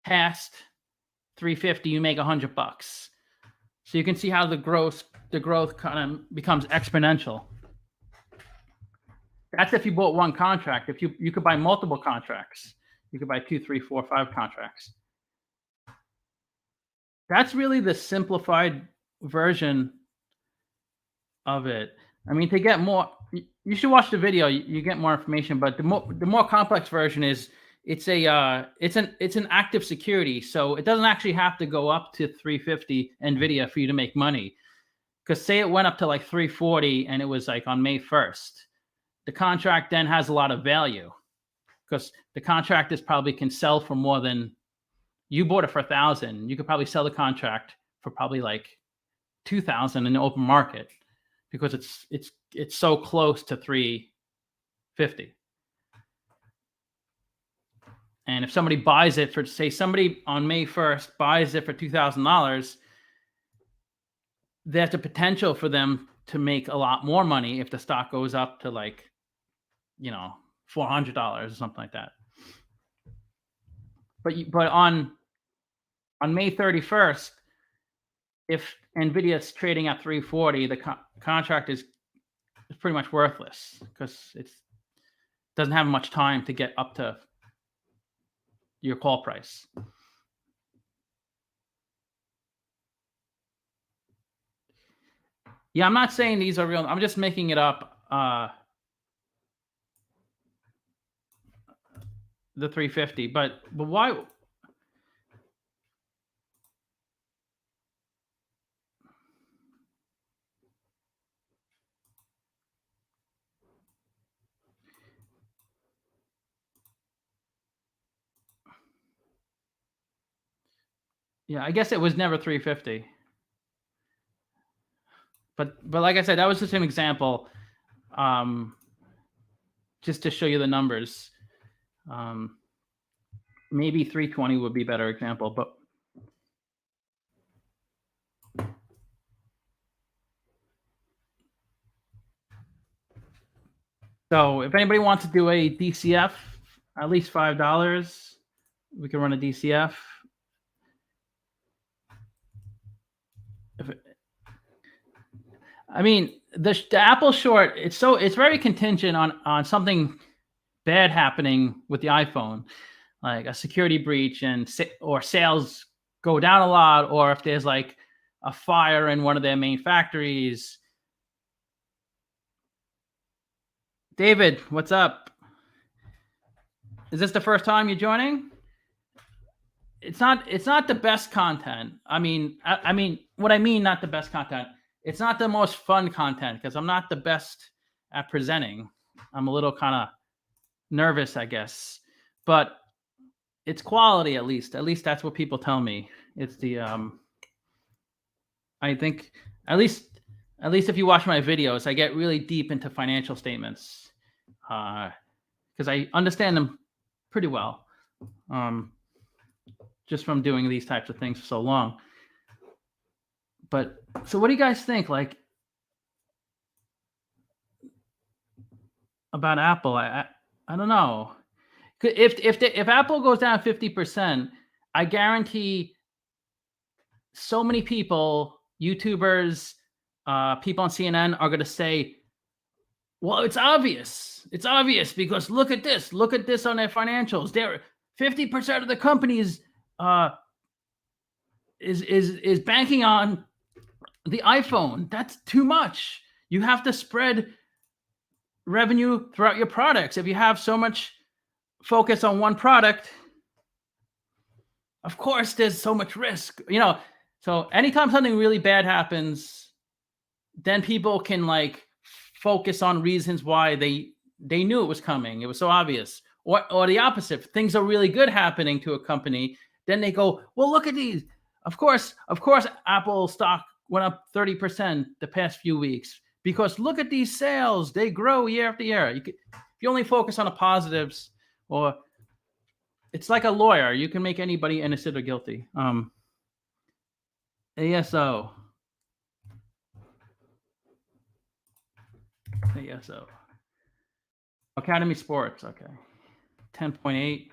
past 350, you make $100. So you can see how the growth kind of becomes exponential. That's if you bought one contract. If you could buy multiple contracts, you could buy 2, 3, 4, 5 contracts. That's really the simplified version of it. I mean, to get more, you should watch the video. You get more information. But the more complex version is it's an active security, so it doesn't actually have to go up to 350 NVIDIA for you to make money. Because say it went up to like 340 and it was like on May 1st, the contract then has a lot of value because the contractors probably can sell for more than you bought it for 1,000. You could probably sell the contract for probably like 2,000 in the open market because it's so close to 350. And if somebody buys it for, say, somebody on May 1st buys it for $2,000, there's a potential for them to make a lot more money if the stock goes up to like, $400 or something like that. But on May 31st, if NVIDIA is trading at 340, the contract is pretty much worthless because it doesn't have much time to get up to your call price. Yeah, I'm not saying these are real. I'm just making it up. The 350, but why? Yeah, I guess it was never 350. But like I said, that was just an example, just to show you the numbers. Maybe 320 would be a better example, but So if anybody wants to do a DCF, at least $5, we can run a DCF. I mean, the Apple short, it's very contingent on something bad happening with the iPhone, like a security breach or sales go down a lot, or if there's like a fire in one of their main factories. David, what's up? Is this the first time you're joining? It's not the best content. I mean, what I mean, not the best content. It's not the most fun content because I'm not the best at presenting. I'm a little kind of nervous, I guess, but it's quality at least. At least that's what people tell me. It's the I think at least if you watch my videos, I get really deep into financial statements because I understand them pretty well, just from doing these types of things for so long. But so, what do you guys think? Like about Apple? I don't know. If Apple goes down 50%, I guarantee so many people, YouTubers, people on CNN are going to say, well, it's obvious. It's obvious because look at this. Look at this on their financials. They're 50% of the companies is banking on the iPhone. That's too much. You have to spread revenue throughout your products. If you have so much focus on one product, of course there's so much risk. So anytime something really bad happens, then people can like focus on reasons why they knew it was coming. It was so obvious. Or the opposite. If things are really good happening to a company, then they go, well, look at these. Of course, Apple stock went up 30% the past few weeks because look at these sales. They grow year after year. If you only focus on the positives, or it's like a lawyer. You can make anybody innocent or guilty. ASO. Academy Sports. Okay. 10.8.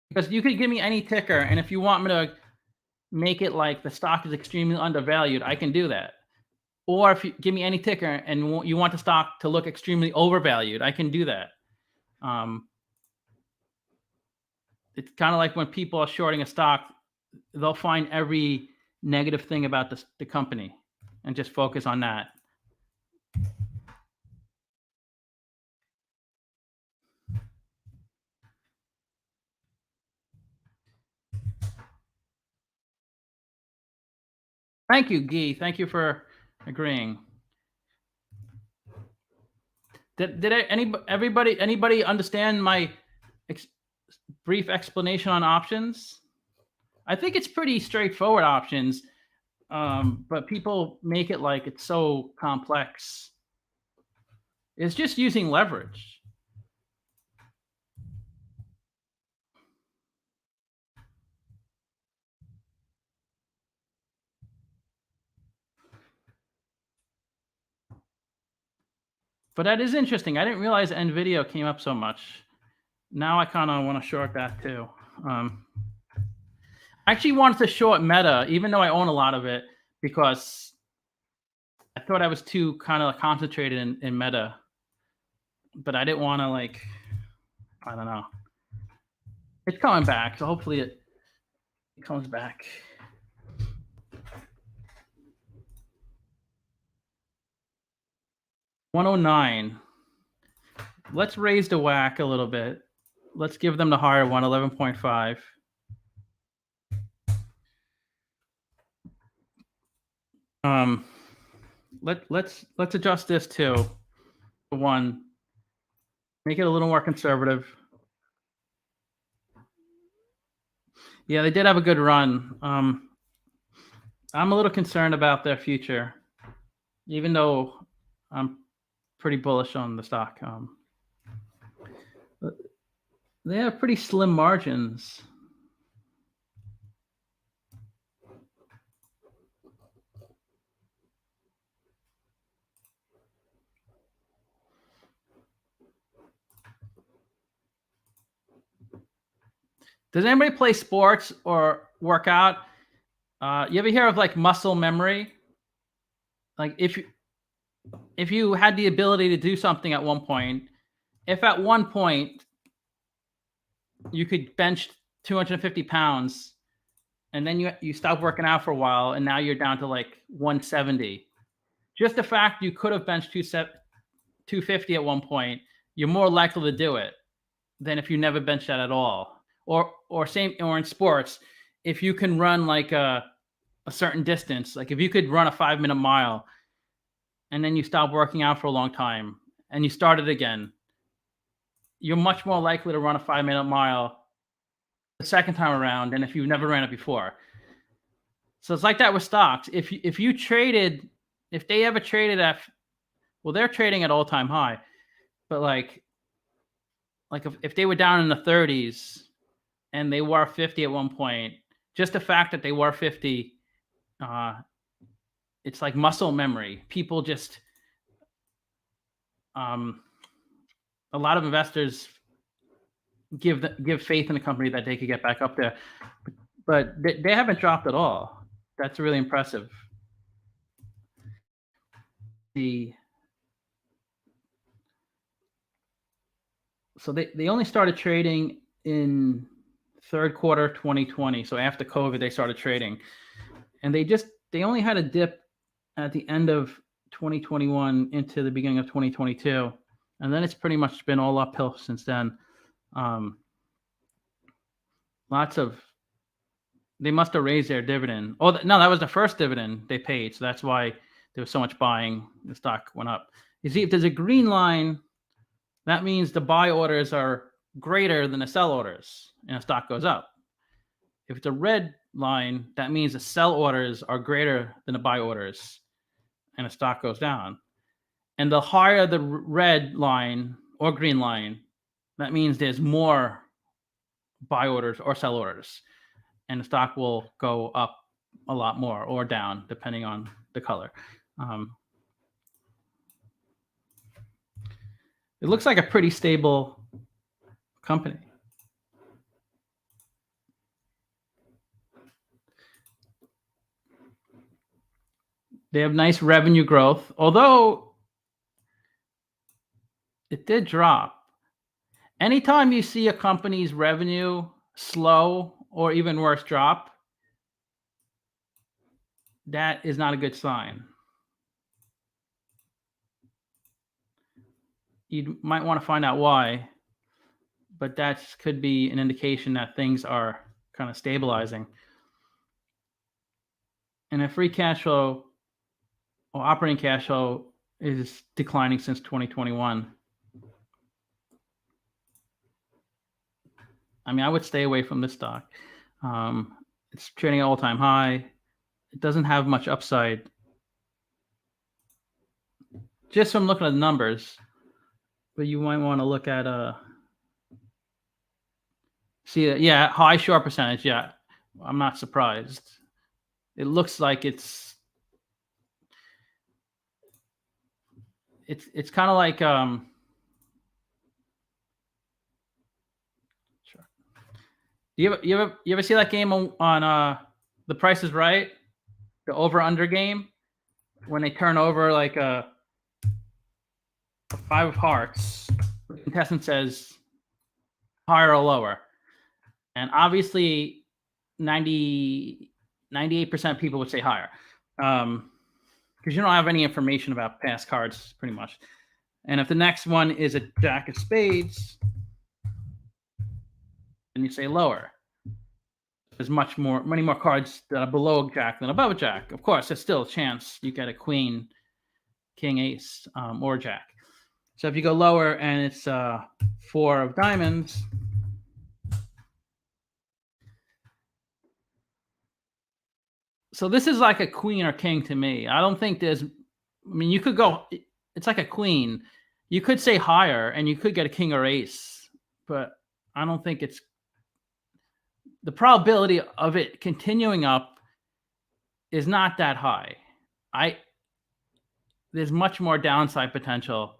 Because you could give me any ticker, and if you want me to make it like the stock is extremely undervalued, I can do that. Or if you give me any ticker and you want the stock to look extremely overvalued, I can do that. It's kind of like when people are shorting a stock, they'll find every negative thing about the company and just focus on that. Thank you, Guy. Thank you for agreeing. Did anybody understand my brief explanation on options? I think it's pretty straightforward options, but people make it like it's so complex. It's just using leverage. But that is interesting. I didn't realize NVIDIA came up so much. Now I kind of want to short that too. I actually wanted to short Meta, even though I own a lot of it, because I thought I was too kind of concentrated in Meta. But I didn't want to I don't know. It's coming back, so hopefully it comes back. $109. Let's raise the whack a little bit. Let's give them the higher one, 11.5. Let's adjust this to 1. Make it a little more conservative. Yeah, they did have a good run. I'm a little concerned about their future, even though I'm pretty bullish on the stock. They have pretty slim margins. Does anybody play sports or work out? You ever hear of like muscle memory? Like if you had the ability to do something at one point, if at one point you could bench 250 pounds and then you stop working out for a while and now you're down to like 170, just the fact you could have benched 250 at one point, you're more likely to do it than if you never benched that at all. Or in sports, if you can run like a certain distance, like if you could run a 5-minute mile and then you stop working out for a long time and you start it again, you're much more likely to run a 5-minute mile the second time around than if you've never ran it before. So it's like that with stocks. If they ever traded at, well, they're trading at all-time high, but like if they were down in the 30s and they were 50 at one point, just the fact that they were 50, it's like muscle memory. People just, a lot of investors give faith in the company that they could get back up there, but they haven't dropped at all. That's really impressive. So they only started trading in third quarter 2020. So after COVID, they started trading, and they only had a dip at the end of 2021 into the beginning of 2022, and then it's pretty much been all uphill since then. They must have raised their dividend. Oh no, that was the first dividend they paid, so that's why there was so much buying. The stock went up. You see, if there's a green line, that means the buy orders are greater than the sell orders, and the stock goes up. If it's a red line, that means the sell orders are greater than the buy orders, and the stock goes down. And the higher the red line or green line, that means there's more buy orders or sell orders, and the stock will go up a lot more or down depending on the color. It looks like a pretty stable company. They have nice revenue growth, although it did drop. Anytime you see a company's revenue slow or even worse drop, that is not a good sign. You might want to find out why, but that could be an indication that things are kind of stabilizing. And if free cash flow or operating cash flow is declining since 2021, I mean, I would stay away from this stock. It's trading at all-time high. It doesn't have much upside. Just from looking at the numbers, but you might want to look at yeah, high short percentage. Yeah, I'm not surprised. It looks like it's kind of like Sure. You ever see that game on The Price is Right, the over under game, when they turn over like a 5 of hearts, the contestant says higher or lower, and obviously 98% of people would say higher, because you don't have any information about past cards pretty much. And if the next one is a jack of spades, then you say lower. There's many more cards that are below a jack than above a jack. Of course, there's still a chance you get a queen, king, ace, or jack. So if you go lower and it's 4 of diamonds, so this is like a queen or king to me. I don't think there's, I mean, you could go, it's like a queen. You could say higher and you could get a king or ace, but I don't think it's, the probability of it continuing up is not that high. There's much more downside potential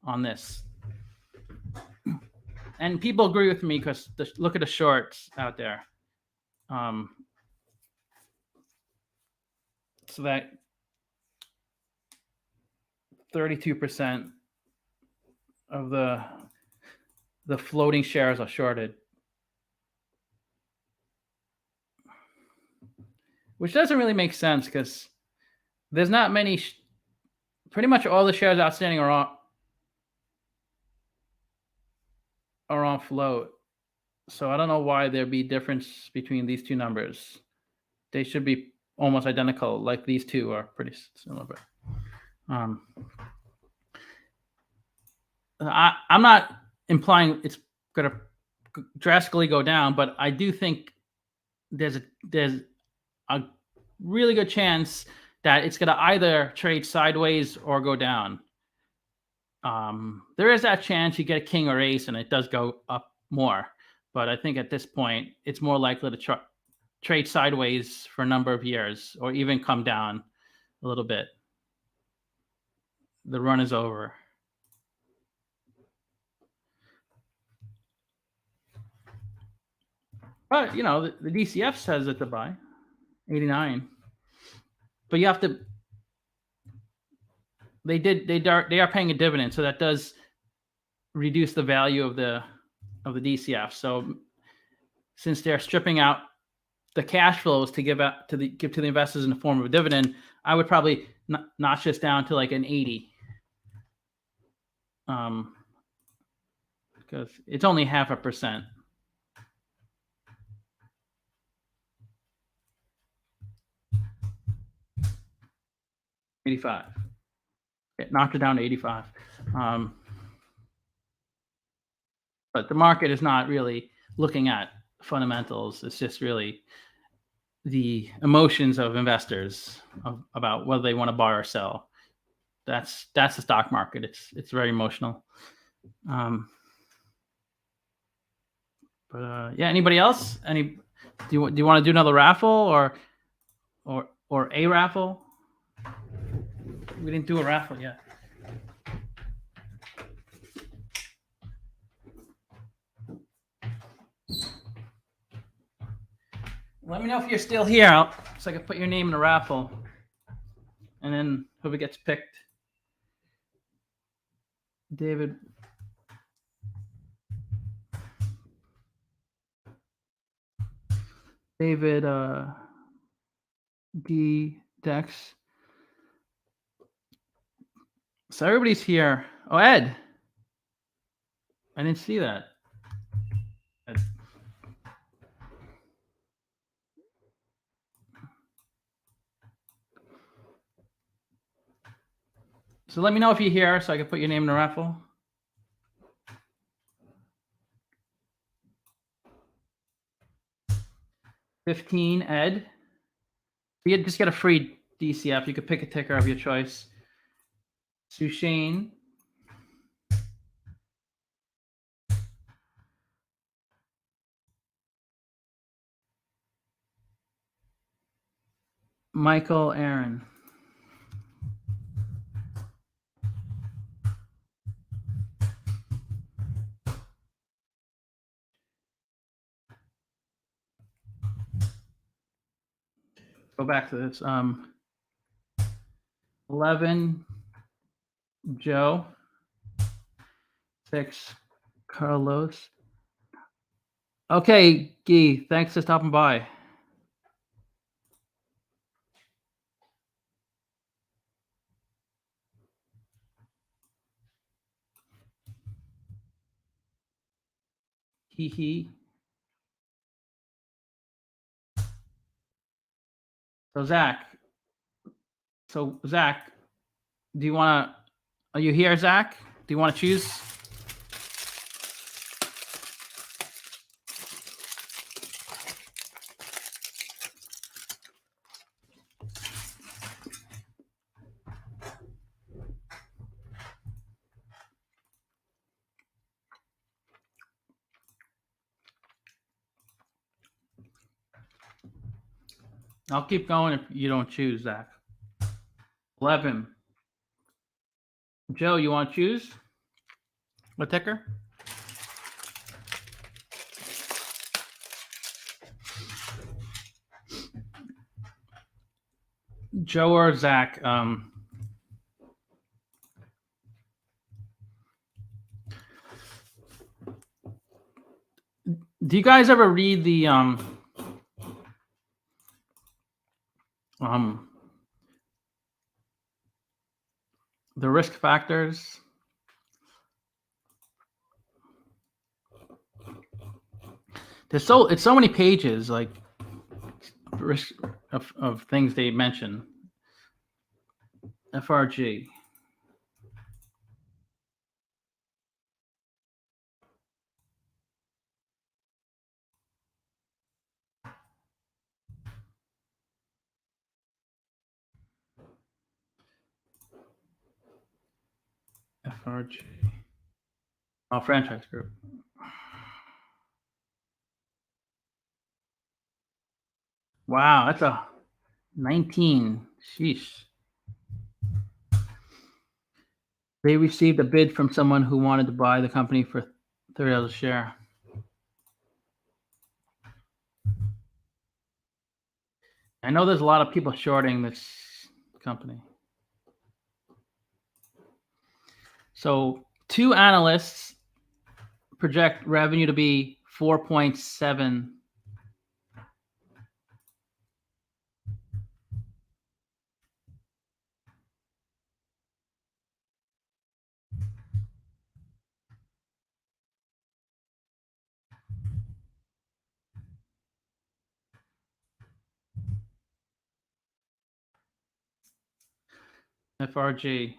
on this. and people agree with me because look at the shorts out there. So that 32% of the floating shares are shorted, which doesn't really make sense because there's not many. Pretty much all the shares outstanding are on float. So I don't know why there'd be difference between these two numbers. They should be almost identical, like these two are pretty similar. But I'm not implying it's going to drastically go down, but I do think there's a really good chance that it's going to either trade sideways or go down. There is that chance you get a king or ace and it does go up more, but I think at this point it's more likely to trade sideways for a number of years or even come down a little bit. The run is over. But the DCF says it to buy 89, but you have to. They are paying a dividend, so that does reduce the value of the DCF. So since they're stripping out the cash flows to give to the investors in the form of a dividend, I would probably notch this down to like an 80, because it's only 0.5%. $85. It knocked it down to 85. But the market is not really looking at fundamentals. It's just really the emotions of investors about whether they want to buy or sell. That's the stock market. It's very emotional. But yeah, anybody else? Do you want to do another raffle or a raffle? We didn't do a raffle yet. Let me know if you're still here, so I can put your name in the raffle, and then whoever gets picked. David. D. Dex. So everybody's here. Oh, Ed. I didn't see that. Ed. So let me know if you're here so I can put your name in the raffle. $15, Ed. You just get a free DCF. You could pick a ticker of your choice. Sushane. Michael Aaron. Go back to this. 11, Joe. 6, Carlos. Okay, Guy, thanks for stopping by. He. So Zach, do you want to? Are you here, Zach? Do you want to choose? I'll keep going if you don't choose, Zach. 11. Joe, you want to choose? What ticker? Joe or Zach, do you guys ever read the risk factors? It's so many pages, like risk of things they mention. FRG. FRG. Oh, franchise group. Wow, that's a 19. Sheesh. They received a bid from someone who wanted to buy the company for $30 a share. I know there's a lot of people shorting this company. So 2 analysts project revenue to be 4.7. FRG.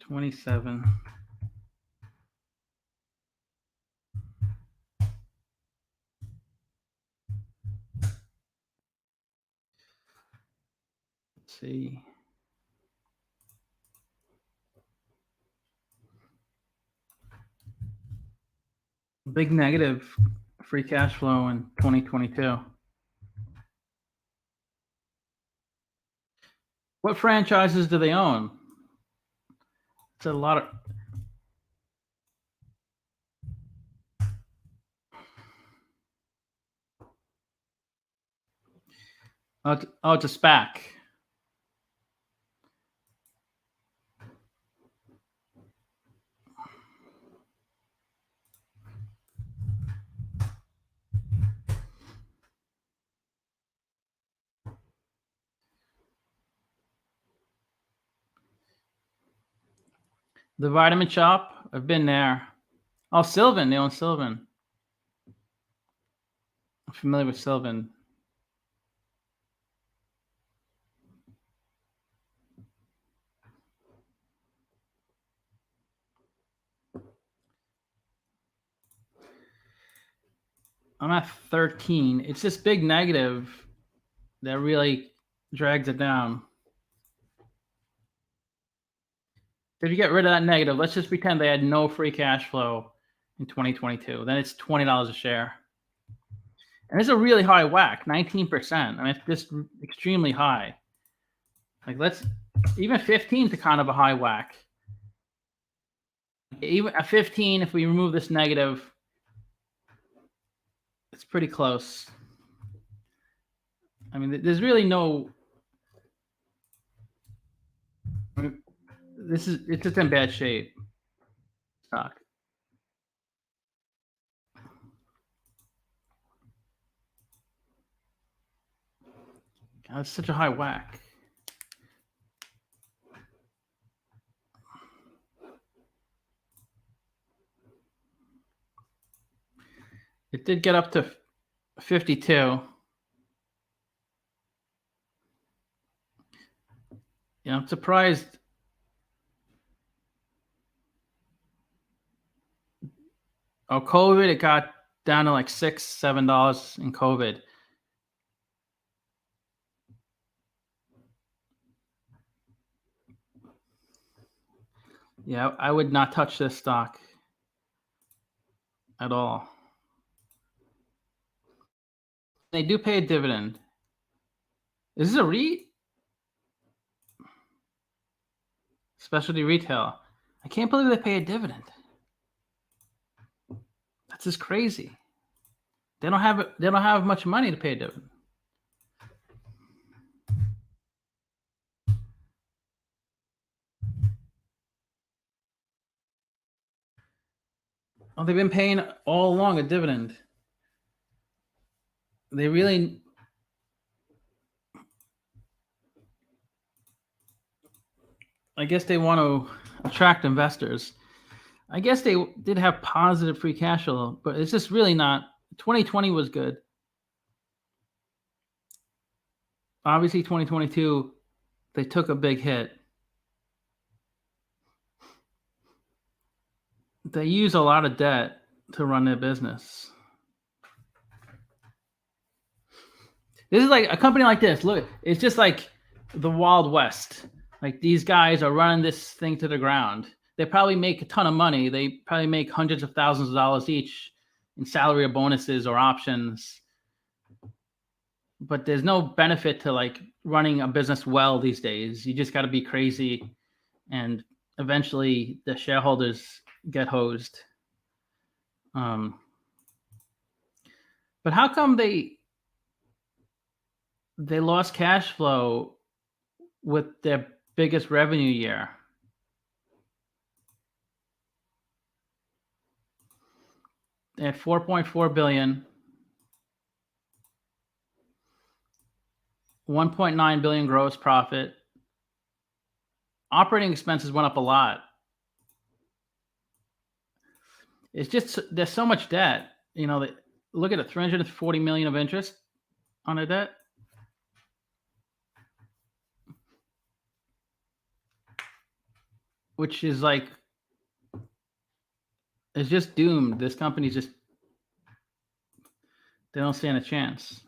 $27. Let's see. Big negative free cash flow in 2022. What franchises do they own? It's a lot of. Oh, it's a SPAC. The Vitamin Shop. I've been there. Oh, Sylvan. They own Sylvan. I'm familiar with Sylvan. I'm at 13. It's this big negative that really drags it down. If you get rid of that negative, let's just pretend they had no free cash flow in 2022. Then it's $20 a share. And it's a really high whack, 19%. I mean, it's just extremely high. Like, even 15 is a kind of a high whack. Even at 15, if we remove this negative, it's pretty close. I mean, there's really no. It's just in bad shape. Stock. God, it's such a high whack. It did get up to 52. Yeah, I'm surprised. Oh, COVID, it got down to like $6, $7 in COVID. Yeah, I would not touch this stock at all. They do pay a dividend. Is this a REIT? Specialty retail. I can't believe they pay a dividend. That's just crazy. They don't have much money to pay a dividend. Oh, they've been paying all along a dividend. They really, I guess they want to attract investors. I guess they did have positive free cash flow, but it's just really not. 2020 was good. Obviously, 2022, they took a big hit. They use a lot of debt to run their business. This is like a company like this. Look, it's just like the Wild West. Like these guys are running this thing to the ground. They probably make a ton of money. They probably make hundreds of thousands of dollars each in salary or bonuses or options. But there's no benefit to like running a business well these days. You just got to be crazy, and eventually the shareholders get hosed. But how come they lost cash flow with their biggest revenue year? They had 4.4 billion, 1.9 billion gross profit. Operating expenses went up a lot. It's just there's so much debt. You know, look at it, 340 million of interest on their debt. Which is like, it's just doomed. This company's just, they don't stand a chance.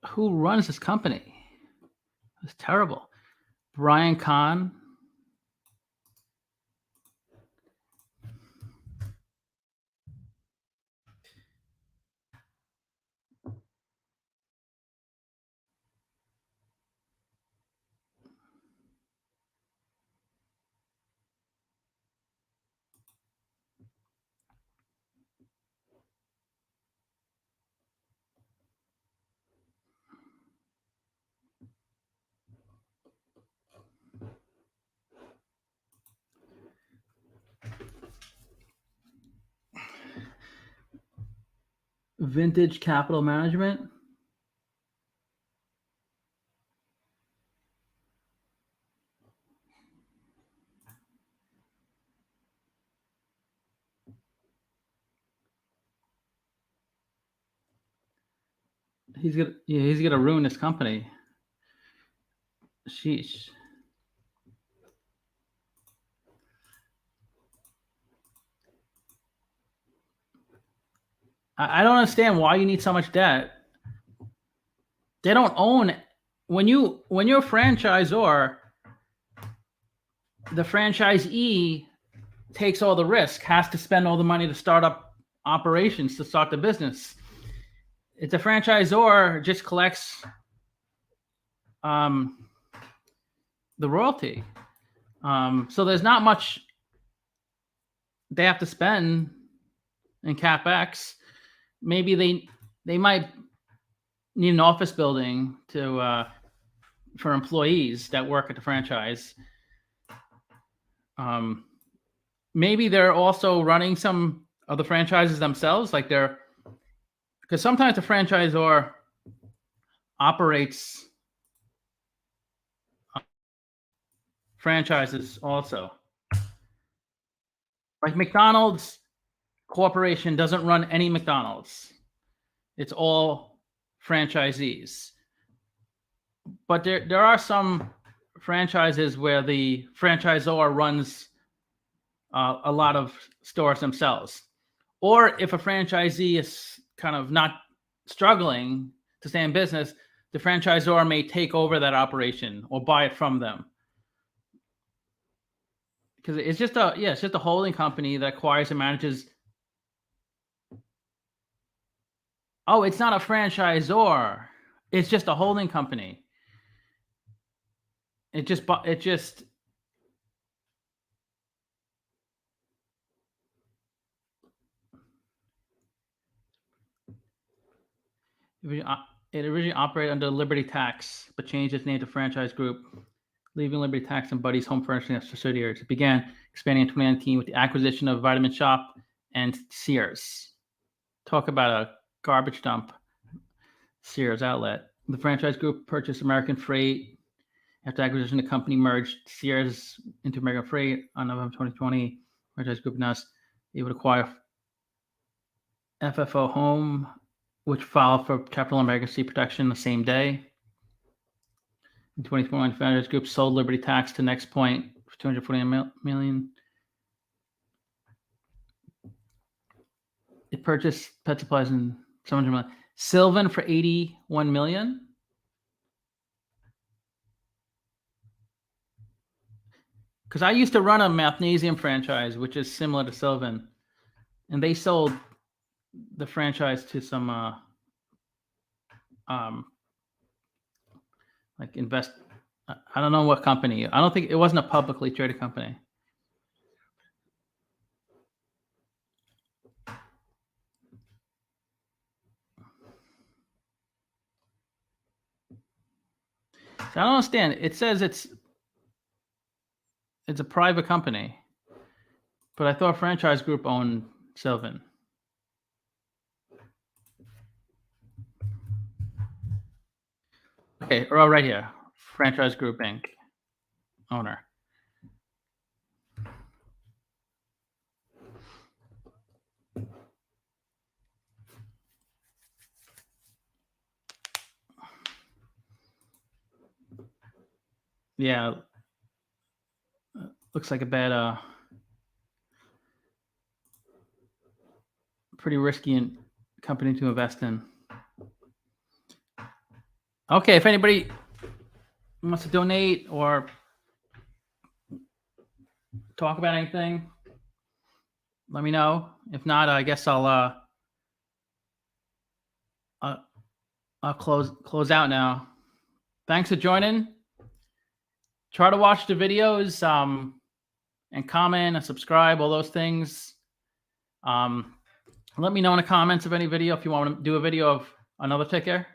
Who runs this company? It's terrible. Brian Kahn. Vintage Capital Management. He's gonna ruin this company. Sheesh. I don't understand why you need so much debt. They don't own, when you're a franchisor, the franchisee takes all the risk, has to spend all the money to start up operations, to start the business. It's a franchisor just collects the royalty. So there's not much they have to spend in CapEx. Maybe they might need an office building to for employees that work at the franchise. Maybe they're also running some of the franchises themselves, like because sometimes the franchisor operates franchises also. Like McDonald's Corporation doesn't run any McDonald's. It's all franchisees. But there are some franchises where the franchisor runs a lot of stores themselves. Or if a franchisee is kind of not struggling to stay in business, the franchisor may take over that operation or buy it from them. Because it's just a holding company that acquires and manages. Oh, it's not a franchisor. It's just a holding company. It just It originally operated under Liberty Tax, but changed its name to Franchise Group, leaving Liberty Tax and Buddy's Home Furnishing as subsidiaries. It began expanding in 2019 with the acquisition of Vitamin Shop and Sears. Talk about a garbage dump. Sears outlet. The Franchise Group purchased American Freight. After acquisition, the company merged Sears into American Freight on November 2020. Franchise Group announced it would acquire FFO Home, which filed for capital emergency protection the same day. In 2021, Franchise Group sold Liberty Tax to Next Point for $249 million. It purchased Pet Supplies in $700 million. Sylvan for $81 million. Because I used to run a mathnasium franchise, which is similar to Sylvan, and they sold the franchise to some like invest. I don't know what company. I don't think it wasn't a publicly traded company. So I don't understand. It says it's a private company, but I thought Franchise Group owned Sylvan. Okay, right here, Franchise Group Inc. owner. Yeah, looks like a bad, pretty risky company to invest in. Okay, if anybody wants to donate or talk about anything, let me know. If not, I guess I'll close out now. Thanks for joining. Try to watch the videos and comment and subscribe, all those things. Let me know in the comments of any video if you want to do a video of another ticker.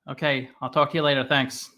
Okay, I'll talk to you later. Thanks.